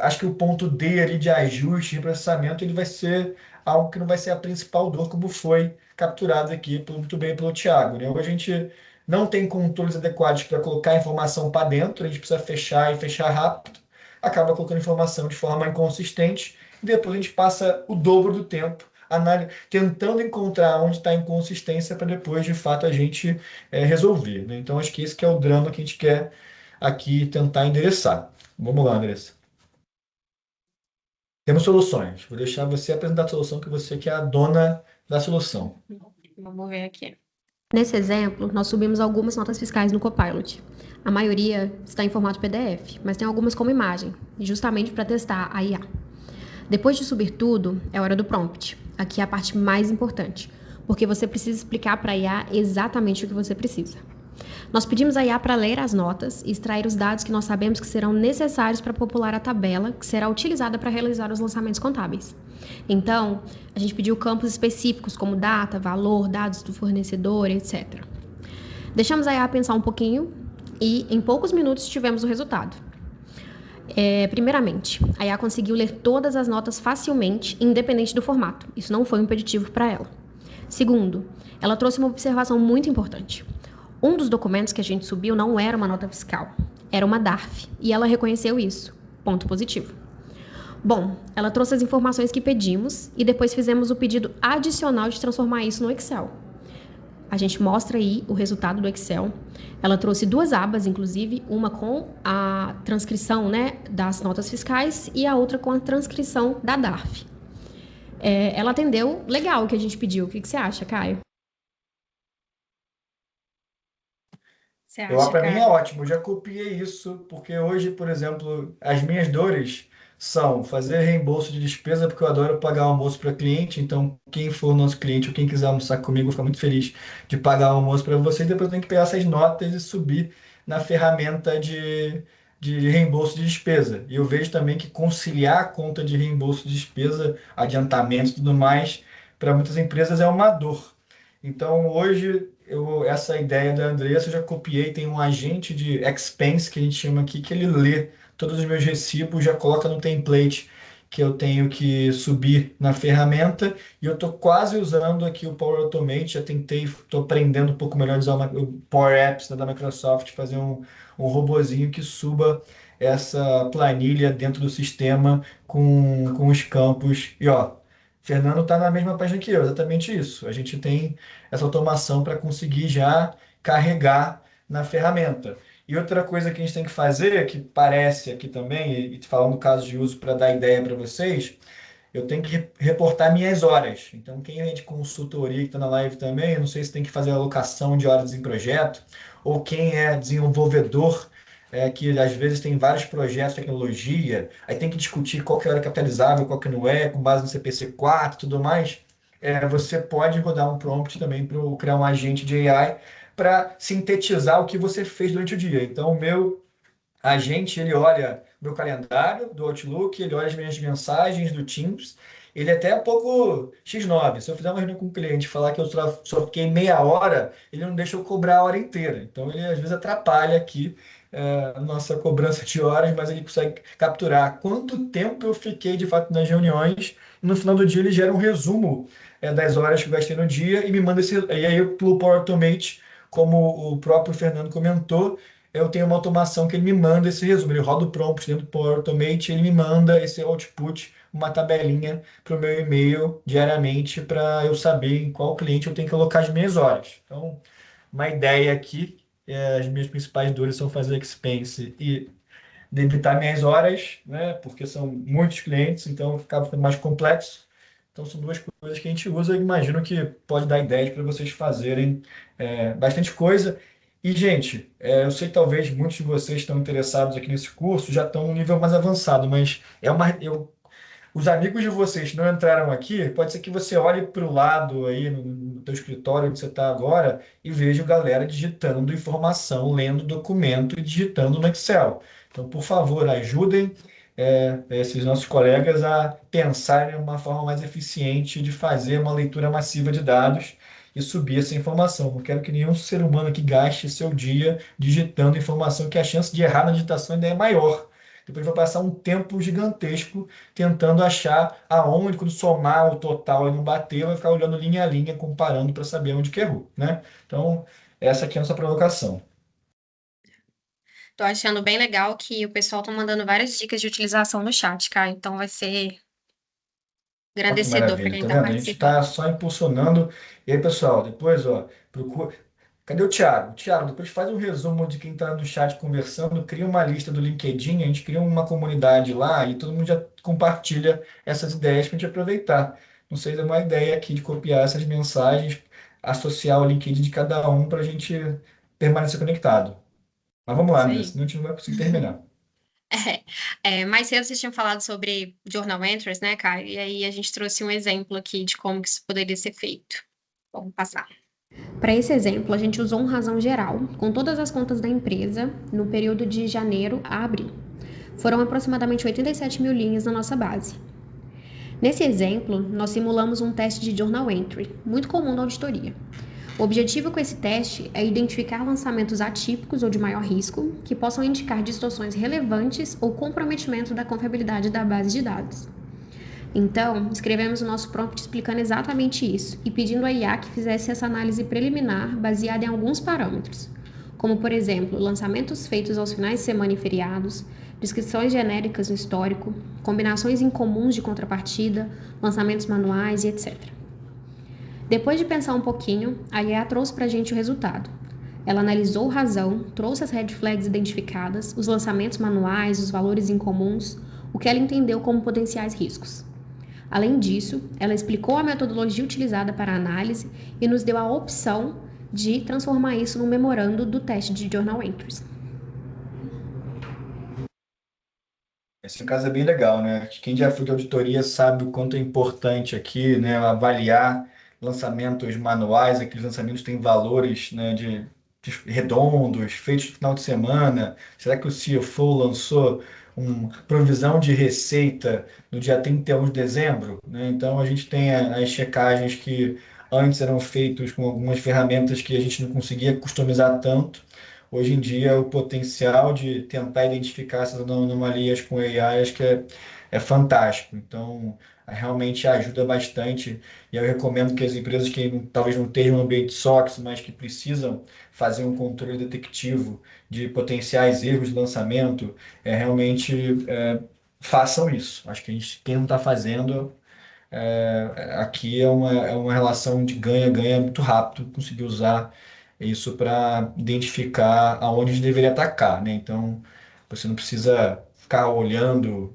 acho que o ponto D ali de ajuste e processamento ele vai ser algo que não vai ser a principal dor, como foi capturado aqui muito bem pelo Thiago, né? Hoje a gente não tem controles adequados para colocar a informação para dentro, a gente precisa fechar e fechar rápido, acaba colocando informação de forma inconsistente, e depois a gente passa o dobro do tempo tentando encontrar onde está a inconsistência para depois, de fato, a gente resolver, né? Então, acho que esse que é o drama que a gente quer aqui tentar endereçar. Vamos lá, Andressa. Temos soluções. Vou deixar você apresentar a solução, que você que é a dona da solução. Vamos ver aqui. Nesse exemplo, nós subimos algumas notas fiscais no Copilot. A maioria está em formato PDF, mas tem algumas como imagem, justamente para testar a IA. Depois de subir tudo, é hora do prompt. Aqui é a parte mais importante, porque você precisa explicar para a IA exatamente o que você precisa. Nós pedimos a IA para ler as notas e extrair os dados que nós sabemos que serão necessários para popular a tabela que será utilizada para realizar os lançamentos contábeis. Então, a gente pediu campos específicos como data, valor, dados do fornecedor, etc. Deixamos a IA pensar um pouquinho e, em poucos minutos, tivemos o resultado. Primeiramente, a IA conseguiu ler todas as notas facilmente, independente do formato. Isso não foi um impeditivo para ela. Segundo, ela trouxe uma observação muito importante. Um dos documentos que a gente subiu não era uma nota fiscal, era uma DARF, e ela reconheceu isso. Ponto positivo. Bom, ela trouxe as informações que pedimos e depois fizemos o pedido adicional de transformar isso no Excel. A gente mostra aí o resultado do Excel. Ela trouxe 2 abas, inclusive, uma com a transcrição, né, das notas fiscais e a outra com a transcrição da DARF. Ela atendeu legal o que a gente pediu. O que você acha, Caio? Para mim é ótimo, eu já copiei isso, porque hoje, por exemplo, as minhas dores são fazer reembolso de despesa, porque eu adoro pagar almoço para cliente, então quem for nosso cliente ou quem quiser almoçar comigo, eu fico muito feliz de pagar o almoço para vocês, depois eu tenho que pegar essas notas e subir na ferramenta de reembolso de despesa. E eu vejo também que conciliar a conta de reembolso de despesa, adiantamento e tudo mais, para muitas empresas é uma dor. Então, hoje, essa ideia da Andressa eu já copiei, tem um agente de expense, que a gente chama aqui, que ele lê todos os meus recibos, já coloca no template que eu tenho que subir na ferramenta, e eu estou quase usando aqui o Power Automate, já tentei, estou aprendendo um pouco melhor a usar o Power Apps da Microsoft, fazer um robozinho que suba essa planilha dentro do sistema com os campos, e ó, Fernando está na mesma página que eu, exatamente isso. A gente tem essa automação para conseguir já carregar na ferramenta. E outra coisa que a gente tem que fazer, que parece aqui também, e falando no caso de uso para dar ideia para vocês, eu tenho que reportar minhas horas. Então, quem é de consultoria que está na live também, eu não sei se tem que fazer alocação de horas em projeto, ou quem é desenvolvedor, que às vezes tem vários projetos de tecnologia, aí tem que discutir qual que é a hora capitalizável, qual que não é, com base no CPC 4 e tudo mais. Você pode rodar um prompt também para criar um agente de AI para sintetizar o que você fez durante o dia. Então, o meu agente, ele olha meu calendário do Outlook, ele olha as minhas mensagens do Teams, ele até é um pouco X9. Se eu fizer uma reunião com um cliente e falar que eu só fiquei meia hora, ele não deixa eu cobrar a hora inteira. Então, ele às vezes atrapalha aqui a nossa cobrança de horas, mas ele consegue capturar quanto tempo eu fiquei de fato nas reuniões. E no final do dia, ele gera um resumo das horas que eu gastei no dia e me manda esse. E aí, pelo Power Automate, como o próprio Fernando comentou, eu tenho uma automação que ele me manda esse resumo. Ele roda o prompt dentro do Power Automate e ele me manda esse output, uma tabelinha para o meu e-mail diariamente, para eu saber em qual cliente eu tenho que alocar as minhas horas. Então, uma ideia aqui, as minhas principais dores são fazer expense e debitar minhas horas, né? Porque são muitos clientes, então acaba ficando mais complexo. Então, são 2 coisas que a gente usa e imagino que pode dar ideias para vocês fazerem bastante coisa. E, gente, eu sei que talvez muitos de vocês estão interessados aqui nesse curso, já estão num nível mais avançado, mas os amigos de vocês que não entraram aqui, pode ser que você olhe para o lado aí no teu escritório onde você está agora e veja galera digitando informação, lendo documento e digitando no Excel. Então, por favor, ajudem esses nossos colegas a pensarem em uma forma mais eficiente de fazer uma leitura massiva de dados e subir essa informação. Não quero que nenhum ser humano aqui gaste seu dia digitando informação que a chance de errar na digitação ainda é maior. Depois vai passar um tempo gigantesco tentando achar aonde, quando somar o total e não bater, vai ficar olhando linha a linha, comparando para saber onde que errou, né? Então, essa aqui é a nossa provocação. Tô achando bem legal que o pessoal tá mandando várias dicas de utilização no chat, cara. Então vai ser Olha que agradecedor para maravilha, quem tá tá vendo? A gente está participando. só impulsionando. E aí, pessoal, depois, ó, procura. Cadê o Thiago? Thiago, depois faz um resumo de quem está no chat conversando, cria uma lista do LinkedIn, a gente cria uma comunidade lá e todo mundo já compartilha essas ideias para a gente aproveitar. Não sei se é uma ideia aqui de copiar essas mensagens, associar o LinkedIn de cada um para a gente permanecer conectado. Mas vamos lá, Isso né? aí. Senão a gente não vai conseguir terminar. Mais cedo vocês tinham falado sobre journal entries, né, Caio? E aí a gente trouxe um exemplo aqui de como que isso poderia ser feito. Vamos passar. Para esse exemplo, a gente usou um razão geral, com todas as contas da empresa, no período de janeiro a abril. Foram aproximadamente 87 mil linhas na nossa base. Nesse exemplo, nós simulamos um teste de journal entry, muito comum na auditoria. O objetivo com esse teste é identificar lançamentos atípicos ou de maior risco, que possam indicar distorções relevantes ou comprometimento da confiabilidade da base de dados. Então, escrevemos o nosso prompt explicando exatamente isso e pedindo à IA que fizesse essa análise preliminar baseada em alguns parâmetros, como, por exemplo, lançamentos feitos aos finais de semana e feriados, descrições genéricas no histórico, combinações incomuns de contrapartida, lançamentos manuais e etc. Depois de pensar um pouquinho, a IA trouxe para a gente o resultado. Ela analisou razão, trouxe as red flags identificadas, os lançamentos manuais, os valores incomuns, o que ela entendeu como potenciais riscos. Além disso, ela explicou a metodologia utilizada para a análise e nos deu a opção de transformar isso num memorando do teste de journal entries. Esse caso é bem legal, né? Quem já foi de auditoria sabe o quanto é importante aqui, né, avaliar lançamentos manuais, aqueles lançamentos têm valores, né, de redondos, feitos no final de semana. Será que o CFO lançou uma provisão de receita no dia 31 de dezembro? Né? Então, a gente tem as checagens que antes eram feitas com algumas ferramentas que a gente não conseguia customizar tanto. Hoje em dia, o potencial de tentar identificar essas anomalias com AI, acho que é fantástico. Então, realmente ajuda bastante. E eu recomendo que as empresas que talvez não estejam no ambiente SOX, mas que precisam fazer um controle detectivo de potenciais erros de lançamento, realmente façam isso. Acho que quem não está fazendo, aqui é uma relação de ganha-ganha muito rápido, conseguir usar isso para identificar aonde a gente deveria atacar, né? Então, você não precisa ficar olhando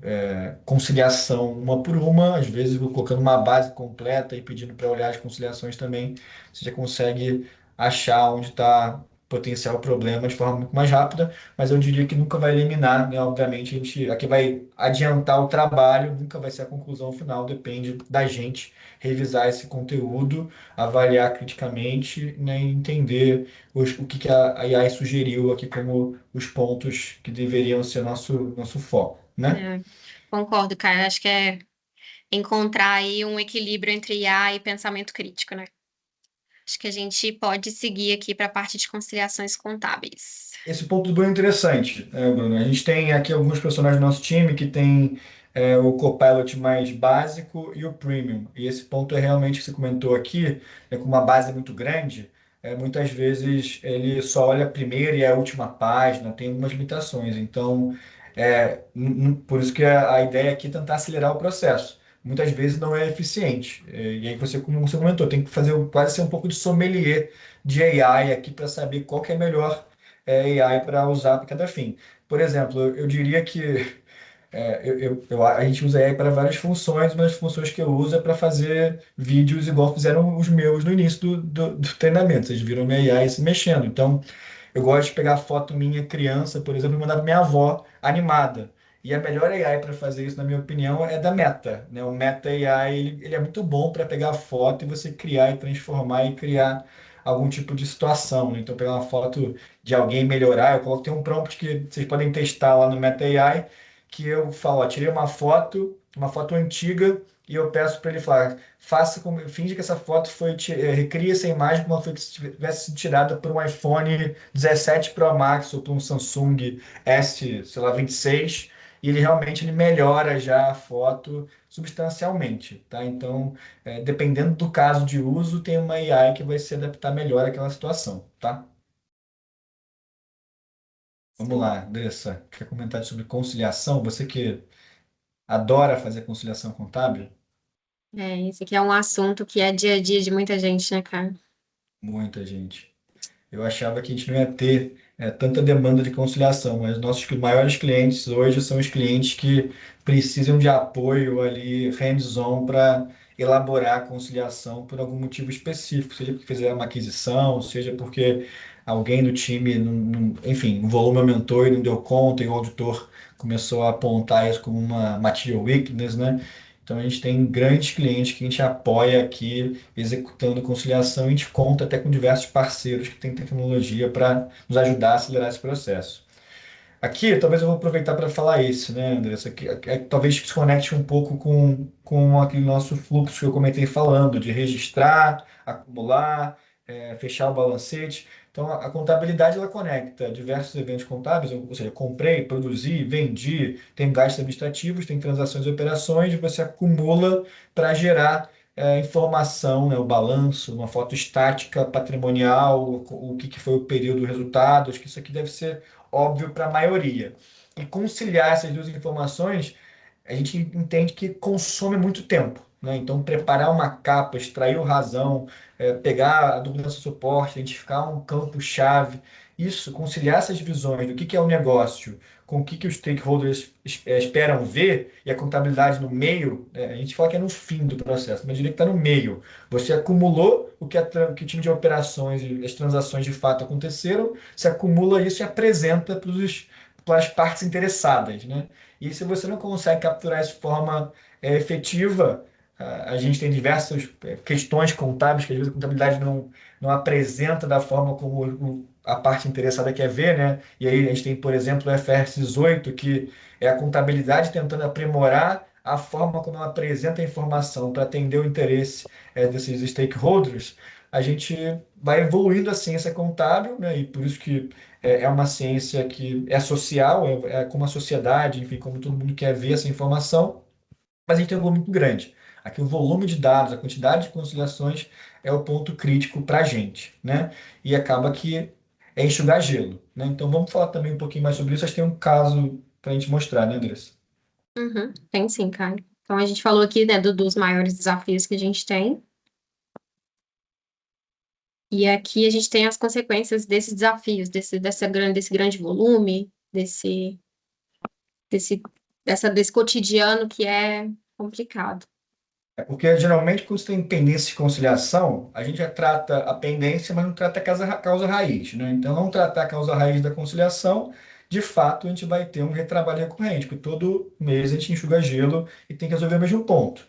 conciliação uma por uma, às vezes colocando uma base completa e pedindo para olhar as conciliações também, você já consegue achar onde está potencial problema de forma muito mais rápida, mas eu diria que nunca vai eliminar, né? Obviamente, a gente aqui vai adiantar o trabalho, nunca vai ser a conclusão final, depende da gente revisar esse conteúdo, avaliar criticamente, né, e entender o que a AI sugeriu aqui como os pontos que deveriam ser nosso foco, né? Concordo, cara. Acho que é encontrar aí um equilíbrio entre IA e pensamento crítico, né? Acho que a gente pode seguir aqui para a parte de conciliações contábeis. Esse ponto é bem interessante, Bruno. A gente tem aqui alguns personagens do nosso time que tem o Copilot mais básico e o Premium. E esse ponto é realmente que você comentou aqui, com uma base muito grande, muitas vezes ele só olha a primeira e a última página, tem algumas limitações. Então, por isso que a ideia aqui é tentar acelerar o processo. Muitas vezes não é eficiente. E aí você, como você comentou, tem que fazer quase ser um pouco de sommelier de AI aqui para saber qual que é melhor AI para usar para cada fim. Por exemplo, eu diria que a gente usa AI para várias funções, mas as funções que eu uso é para fazer vídeos igual fizeram os meus no início do treinamento. Vocês viram minha AI se mexendo. Então, Eu gosto de pegar foto minha criança, por exemplo, e mandar para minha avó animada. E a melhor AI para fazer isso, na minha opinião, é da Meta, né? O Meta AI, ele é muito bom para pegar foto e você criar e transformar e criar algum tipo de situação, né? Então, pegar uma foto de alguém e melhorar, eu coloco, tem um prompt que vocês podem testar lá no Meta AI, que eu falo, ó, tirei uma foto antiga, e eu peço para ele falar, faça como, finge que essa foto foi, recria essa imagem como se tivesse sido tirada por um iPhone 17 Pro Max ou por um Samsung S, sei lá, 26, e ele realmente ele melhora já a foto substancialmente, tá? Então, dependendo do caso de uso, tem uma AI que vai se adaptar melhor àquela situação, tá? Vamos Sim. lá, Andressa, quer comentar sobre conciliação? Você que adora fazer conciliação contábil? Esse aqui é um assunto que é dia a dia de muita gente, né, cara? Muita gente. Eu achava que a gente não ia ter tanta demanda de conciliação, mas nossos maiores clientes hoje são os clientes que precisam de apoio ali, hands-on, para elaborar a conciliação por algum motivo específico, seja porque fizeram uma aquisição, seja porque alguém do time, enfim, o volume aumentou e não deu conta, e o auditor começou a apontar isso como uma material weakness, né? Então a gente tem grandes clientes que a gente apoia aqui executando conciliação e a gente conta até com diversos parceiros que têm tecnologia para nos ajudar a acelerar esse processo. Aqui, talvez eu vou aproveitar para falar isso, né, Andressa? Talvez se conecte um pouco com aquele nosso fluxo que eu comentei falando, de registrar, acumular, fechar o balancete. Então, a contabilidade, ela conecta diversos eventos contábeis, ou seja, comprei, produzi, vendi, tem gastos administrativos, tem transações e operações, você acumula para gerar informação, né, o balanço, uma foto estática, patrimonial, o que foi o período, o resultado. Acho que isso aqui deve ser óbvio para a maioria. E conciliar essas duas informações, a gente entende que consome muito tempo, né? Então, preparar uma capa, extrair o rasão, pegar a documentação de suporte, identificar um campo-chave, isso, conciliar essas visões do que é o negócio com o que os stakeholders esperam ver, e a contabilidade no meio, a gente fala que é no fim do processo, mas eu diria que está no meio. Você acumulou o que o time de operações e as transações de fato aconteceram, você acumula isso e apresenta para as partes interessadas, né? E se você não consegue capturar isso de forma efetiva, a gente tem diversas questões contábeis que às vezes a contabilidade não apresenta da forma como a parte interessada quer ver, né? E aí a gente tem, por exemplo, o IFRS 18, que é a contabilidade tentando aprimorar a forma como ela apresenta a informação para atender o interesse desses stakeholders. A gente vai evoluindo a ciência contábil, né? E por isso que é uma ciência que é social, é como a sociedade, enfim, como todo mundo quer ver essa informação, mas a gente tem um volume muito grande. Aqui o volume de dados, a quantidade de conciliações é o ponto crítico para a gente, né? E acaba que é enxugar gelo, né? Então vamos falar também um pouquinho mais sobre isso. Acho que tem um caso para a gente mostrar, né, Andressa? Uhum, tem sim, cara. Então, a gente falou aqui, né, dos maiores desafios que a gente tem. E aqui a gente tem as consequências desses desafios, desse grande volume, desse cotidiano que é complicado. É porque geralmente quando você tem pendência de conciliação, a gente já trata a pendência, mas não trata a causa raiz, né? Então, não tratar a causa raiz da conciliação, de fato, a gente vai ter um retrabalho recorrente, porque todo mês a gente enxuga gelo e tem que resolver o mesmo ponto.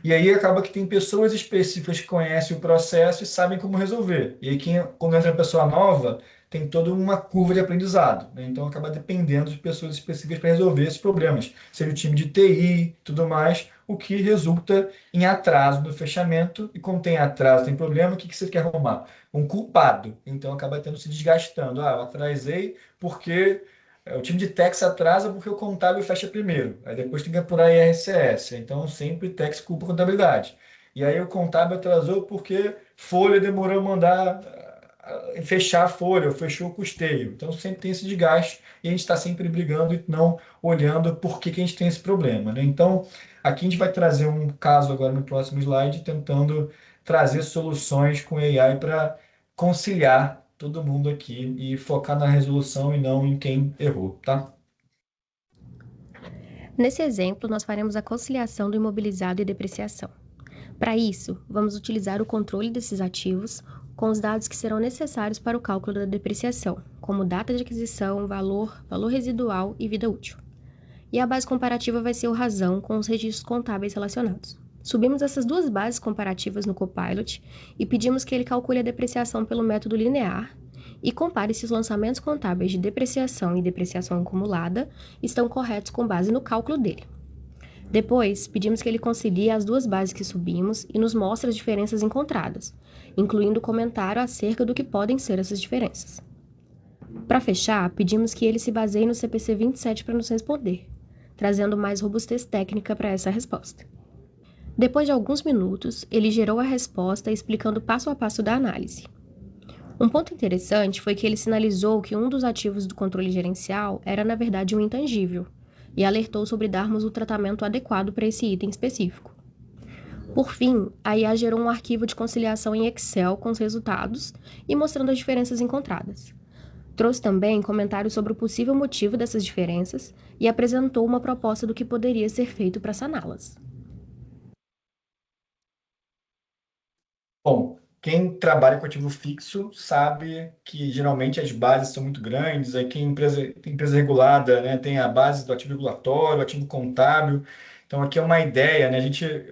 E aí acaba que tem pessoas específicas que conhecem o processo e sabem como resolver. E aí, quando entra uma pessoa nova, tem toda uma curva de aprendizado, né? Então acaba dependendo de pessoas específicas para resolver esses problemas, seja o time de TI, tudo mais, o que resulta em atraso no fechamento. E quando tem atraso, tem problema, o que você quer arrumar? Um culpado. Então acaba tendo se desgastando. Ah, eu atrasei porque o time de tax atrasa porque o contábil fecha primeiro. Aí depois tem que apurar IRCS. Então sempre tax culpa a contabilidade. E aí o contábil atrasou porque folha demorou a mandar fechar a folha, ou fechou o custeio. Então sempre tem esse desgaste e a gente está sempre brigando e não olhando por que a gente tem esse problema, né? Então aqui a gente vai trazer um caso agora no próximo slide, tentando trazer soluções com AI para conciliar todo mundo aqui e focar na resolução e não em quem errou, tá? Nesse exemplo, nós faremos a conciliação do imobilizado e depreciação. Para isso, vamos utilizar o controle desses ativos, com os dados que serão necessários para o cálculo da depreciação, como data de aquisição, valor residual e vida útil. E a base comparativa vai ser o razão com os registros contábeis relacionados. Subimos essas duas bases comparativas no Copilot e pedimos que ele calcule a depreciação pelo método linear e compare se os lançamentos contábeis de depreciação e depreciação acumulada estão corretos com base no cálculo dele. Depois, pedimos que ele concilie as duas bases que subimos e nos mostre as diferenças encontradas, incluindo comentário acerca do que podem ser essas diferenças. Para fechar, pedimos que ele se baseie no CPC 27 para nos responder, trazendo mais robustez técnica para essa resposta. Depois de alguns minutos, ele gerou a resposta explicando passo a passo da análise. Um ponto interessante foi que ele sinalizou que um dos ativos do controle gerencial era, na verdade, um intangível, e alertou sobre darmos o tratamento adequado para esse item específico. Por fim, a IA gerou um arquivo de conciliação em Excel com os resultados e mostrando as diferenças encontradas. Trouxe também comentários sobre o possível motivo dessas diferenças e apresentou uma proposta do que poderia ser feito para saná-las. Bom, quem trabalha com ativo fixo sabe que geralmente as bases são muito grandes. Aí quem tem empresa regulada, né, tem a base do ativo regulatório, ativo contábil. Então aqui é uma ideia, né?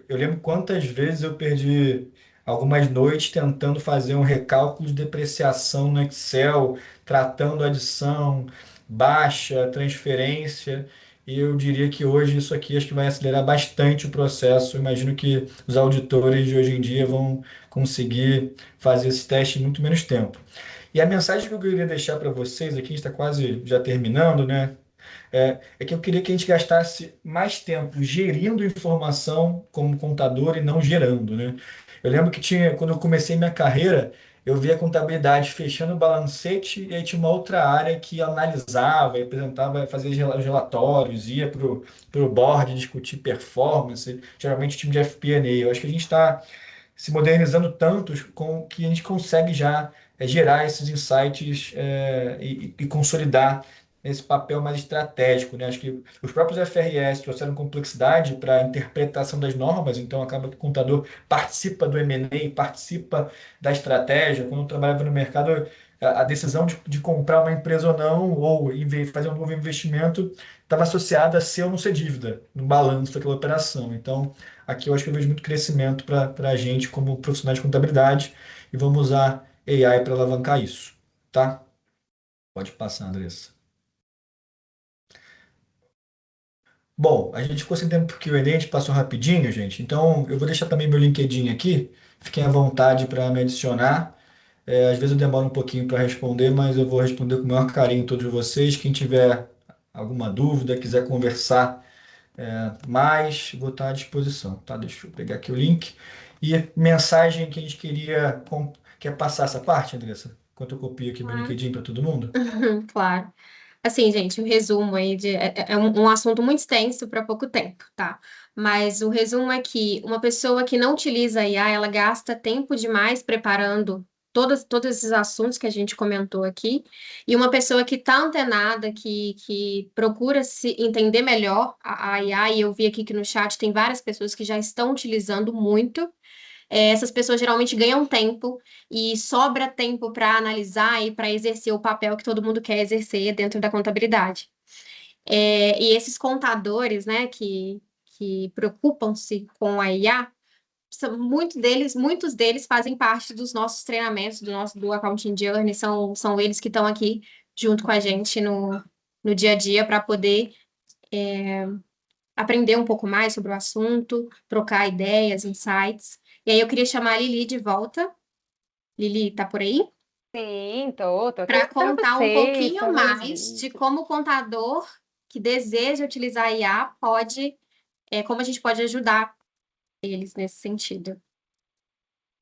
Eu lembro quantas vezes eu perdi algumas noites tentando fazer um recálculo de depreciação no Excel, tratando adição, baixa, transferência. E eu diria que hoje isso aqui acho que vai acelerar bastante o processo. Eu imagino que os auditores de hoje em dia vão conseguir fazer esse teste em muito menos tempo. E a mensagem que eu queria deixar para vocês aqui, está quase já terminando, né? É que eu queria que a gente gastasse mais tempo gerindo informação como contador e não gerando, né? Eu lembro que quando eu comecei minha carreira, eu via a contabilidade fechando o balancete e aí tinha uma outra área que analisava e apresentava, fazia os relatórios, ia para o board discutir performance, geralmente time de FP&A. Eu acho que a gente está se modernizando tanto com que a gente consegue já gerar esses insights e consolidar esse papel mais estratégico, né? Acho que os próprios FRS trouxeram complexidade para a interpretação das normas, então acaba que o contador participa do M&A, participa da estratégia. Quando eu trabalhava no mercado, a decisão de comprar uma empresa ou não, ou fazer um novo investimento, estava associada a ser ou não ser dívida no balanço daquela operação. Então, aqui eu acho que eu vejo muito crescimento para a gente como profissionais de contabilidade e vamos usar AI para alavancar isso, tá? Pode passar, Andressa. Bom, a gente ficou sem tempo porque o Q&A, a gente passou rapidinho, gente. Então, eu vou deixar também meu LinkedIn aqui. Fiquem à vontade para me adicionar. Às vezes eu demoro um pouquinho para responder, mas eu vou responder com o maior carinho a todos vocês. Quem tiver alguma dúvida, quiser conversar mais, vou estar à disposição, tá? Deixa eu pegar aqui o link. E a mensagem que a gente quer passar essa parte, Andressa? Enquanto eu copio aqui meu LinkedIn para todo mundo? Claro. Assim, gente, o resumo aí é um assunto muito extenso para pouco tempo, tá? Mas o resumo é que uma pessoa que não utiliza a IA, ela gasta tempo demais preparando todos esses assuntos que a gente comentou aqui, e uma pessoa que está antenada, que procura se entender melhor a IA, e eu vi aqui que no chat tem várias pessoas que já estão utilizando muito. Essas pessoas geralmente ganham tempo e sobra tempo para analisar e para exercer o papel que todo mundo quer exercer dentro da contabilidade. E esses contadores, né, que preocupam-se com a IA, muitos deles fazem parte dos nossos treinamentos, do Accounting Journey, são eles que estão aqui junto com a gente no dia a dia para poder aprender um pouco mais sobre o assunto, trocar ideias, insights. E aí eu queria chamar a Lili de volta. Lili, tá por aí? Sim, tô para contar um pouquinho mais de como o contador que deseja utilizar a IA como a gente pode ajudar eles nesse sentido. Com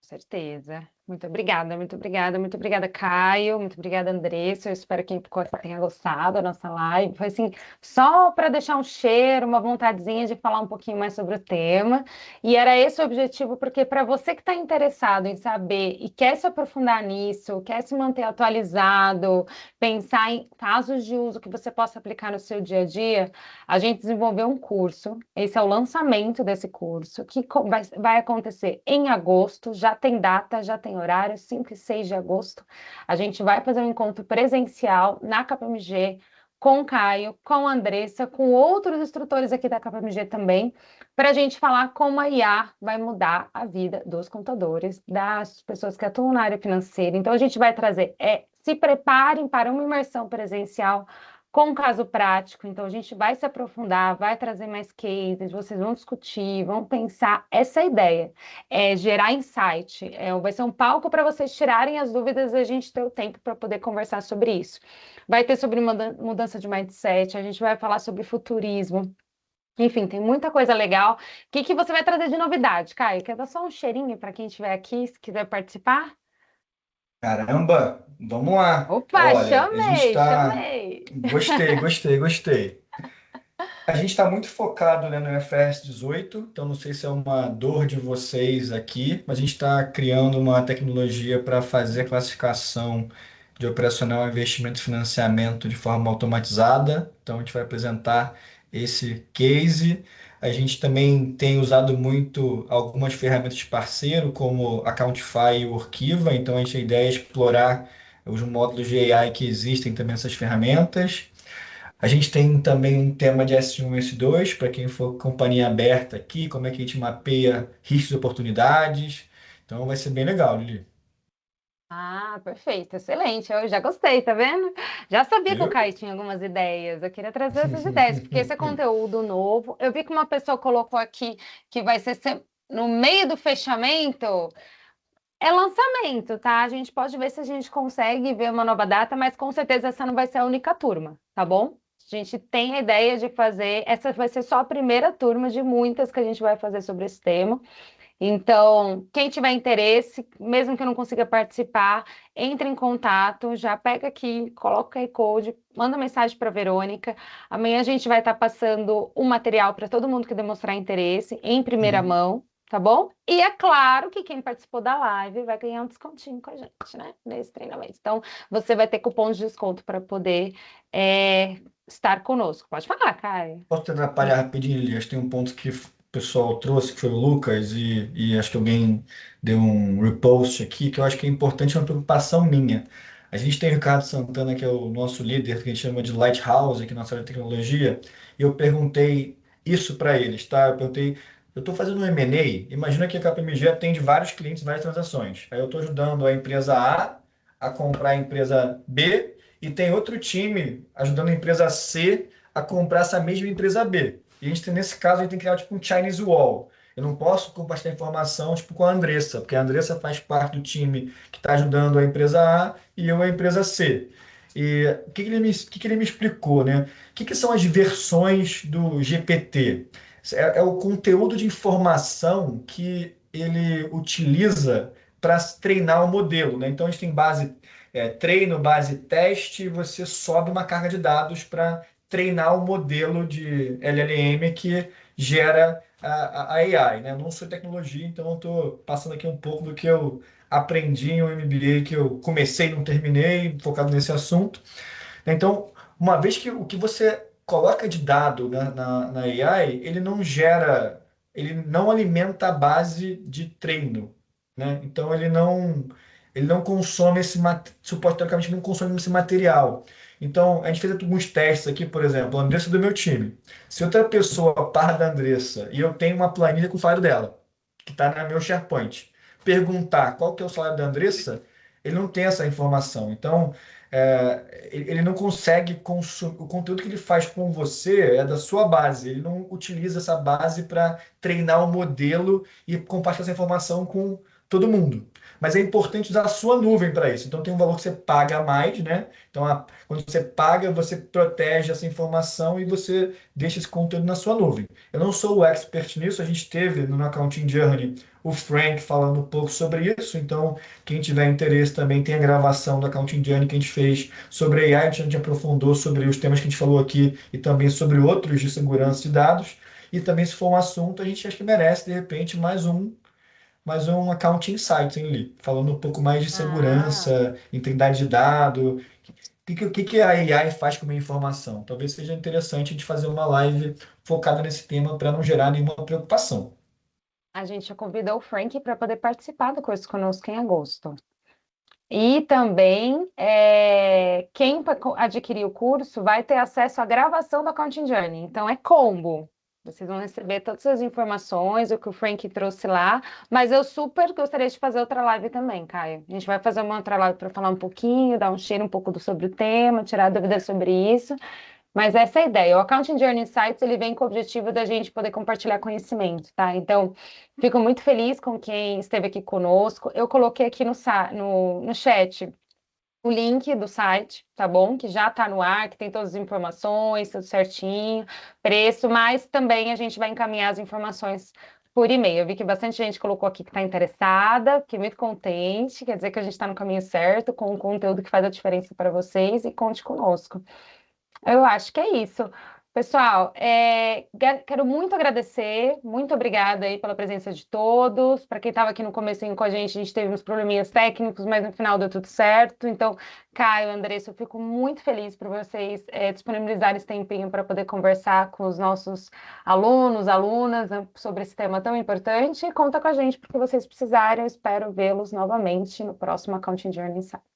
certeza. Muito obrigada, muito obrigada, muito obrigada, Caio, muito obrigada, Andressa. Eu espero que tenha gostado da nossa live. Foi assim, só para deixar um cheiro, uma vontadezinha de falar um pouquinho mais sobre o tema. E era esse o objetivo, porque para você que está interessado em saber e quer se aprofundar nisso, quer se manter atualizado, pensar em casos de uso que você possa aplicar no seu dia a dia, a gente desenvolveu um curso. Esse é o lançamento desse curso, que vai acontecer em agosto, já tem data, já tem tem horário, 5 e 6 de agosto. A gente vai fazer um encontro presencial na KPMG, com o Caio, com a Andressa, com outros instrutores aqui da KPMG também, para a gente falar como a IA vai mudar a vida dos contadores, das pessoas que atuam na área financeira. Então, a gente vai trazer, se preparem para uma imersão presencial com um caso prático. Então, a gente vai se aprofundar, vai trazer mais cases, vocês vão discutir, vão pensar. Essa é a ideia, gerar insight. Vai ser um palco para vocês tirarem as dúvidas e a gente ter o tempo para poder conversar sobre isso. Vai ter sobre mudança de mindset, a gente vai falar sobre futurismo. Enfim, tem muita coisa legal. O que você vai trazer de novidade, Caio? Quer dar só um cheirinho para quem estiver aqui, se quiser participar? Caramba, vamos lá. Opa, Olha, a gente está. chamei! Gostei. A gente está muito focado, né, no IFRS 18, então não sei se é uma dor de vocês aqui, mas a gente está criando uma tecnologia para fazer a classificação de operacional, investimento e financiamento de forma automatizada. Então a gente vai apresentar esse case. A gente também tem usado muito algumas ferramentas de parceiro, como Accountify e Workiva. Então a ideia é explorar os módulos de AI que existem também nessas ferramentas. A gente tem também um tema de S1 e S2, para quem for companhia aberta aqui, como é que a gente mapeia riscos e oportunidades. Então vai ser bem legal, Lili. Ah, perfeito, excelente. Eu já gostei, tá vendo? Já sabia que o Viu? Caio tinha algumas ideias. Eu queria trazer essas ideias, porque esse é conteúdo novo. Eu vi que uma pessoa colocou aqui que vai ser no meio do fechamento. É lançamento, tá? A gente pode ver se a gente consegue ver uma nova data, mas com certeza essa não vai ser a única turma, tá bom? A gente tem a ideia de fazer. Essa vai ser só a primeira turma de muitas que a gente vai fazer sobre esse tema. Então, quem tiver interesse, mesmo que eu não consiga participar, entre em contato, já pega aqui, coloca o QR Code, manda mensagem para a Verônica. Amanhã a gente vai estar passando o material para todo mundo que demonstrar interesse, em primeira mão, tá bom? E é claro que quem participou da live vai ganhar um descontinho com a gente, né? Nesse treinamento. Então, você vai ter cupom de desconto para poder estar conosco. Pode falar, Caio. Posso te atrapalhar rapidinho, Lili? Acho que tem um ponto que o pessoal trouxe, que foi o Lucas, e acho que alguém deu um repost aqui, que eu acho que é importante, é uma preocupação minha. A gente tem o Ricardo Santana, que é o nosso líder, que a gente chama de Lighthouse aqui na nossa área de tecnologia, e eu perguntei isso para eles, tá? Eu perguntei, eu estou fazendo um M&A, imagina que a KPMG atende vários clientes, várias transações. Aí eu estou ajudando a empresa A comprar a empresa B, e tem outro time ajudando a empresa C a comprar essa mesma empresa B. E a gente tem, nesse caso, a gente tem que criar tipo um Chinese Wall. Eu não posso compartilhar informação tipo com a Andressa, porque a Andressa faz parte do time que está ajudando a empresa A e eu a empresa C. E o que ele me explicou, né? O que são as versões do GPT? É o conteúdo de informação que ele utiliza para treinar o modelo, né? Então a gente tem base treino, base teste, você sobe uma carga de dados para treinar o modelo de LLM que gera a AI, né? Eu não sou tecnologia, então eu estou passando aqui um pouco do que eu aprendi em um MBA que eu comecei e não terminei, focado nesse assunto. Então, uma vez que o que você coloca de dado na AI, ele não alimenta a base de treino, né? Então, ele não consome teoricamente não consome esse material. Então, a gente fez alguns testes aqui, por exemplo, a Andressa do meu time. Se outra pessoa par da Andressa e eu tenho uma planilha com o salário dela, que está no meu SharePoint, perguntar qual que é o salário da Andressa, ele não tem essa informação. Então, ele não consegue consumir. O conteúdo que ele faz com você é da sua base. Ele não utiliza essa base para treinar o modelo e compartilhar essa informação com todo mundo. Mas é importante usar a sua nuvem para isso. Então tem um valor que você paga a mais, né? Então quando você paga, você protege essa informação e você deixa esse conteúdo na sua nuvem. Eu não sou o expert nisso, a gente teve no Accounting Journey o Frank falando um pouco sobre isso, então quem tiver interesse também tem a gravação do Accounting Journey que a gente fez sobre AI, a gente aprofundou sobre os temas que a gente falou aqui e também sobre outros de segurança de dados. E também, se for um assunto, a gente acha que merece, de repente, mais um Accounting Insights, hein, Li? Falando um pouco mais de segurança, integridade de dado. O que a AI faz com a minha informação? Talvez seja interessante a gente fazer uma live focada nesse tema para não gerar nenhuma preocupação. A gente já convidou o Frank para poder participar do curso conosco em agosto. E também, quem adquirir o curso vai ter acesso à gravação do Accounting Journey. Então, é combo. Vocês vão receber todas as informações, o que o Frank trouxe lá. Mas eu super gostaria de fazer outra live também, Caio. A gente vai fazer uma outra live para falar um pouquinho, dar um cheiro um pouco sobre o tema, tirar dúvidas sobre isso. Mas essa é a ideia. O Accounting Journey Insights, ele vem com o objetivo da gente poder compartilhar conhecimento, tá? Então, fico muito feliz com quem esteve aqui conosco. Eu coloquei aqui no chat o link do site, tá bom? Que já tá no ar, que tem todas as informações, tudo certinho, preço, mas também a gente vai encaminhar as informações por e-mail. Eu vi que bastante gente colocou aqui que está interessada, fiquei muito contente, quer dizer que a gente está no caminho certo, com o conteúdo que faz a diferença para vocês, e conte conosco. Eu acho que é isso. Pessoal, quero muito agradecer, muito obrigada aí pela presença de todos. Para quem estava aqui no comecinho com a gente teve uns probleminhas técnicos, mas no final deu tudo certo. Então, Caio, Andressa, eu fico muito feliz por vocês disponibilizarem esse tempinho para poder conversar com os nossos alunos, alunas, né, sobre esse tema tão importante. E conta com a gente porque vocês precisarem. Eu espero vê-los novamente no próximo Accounting Journey Insights.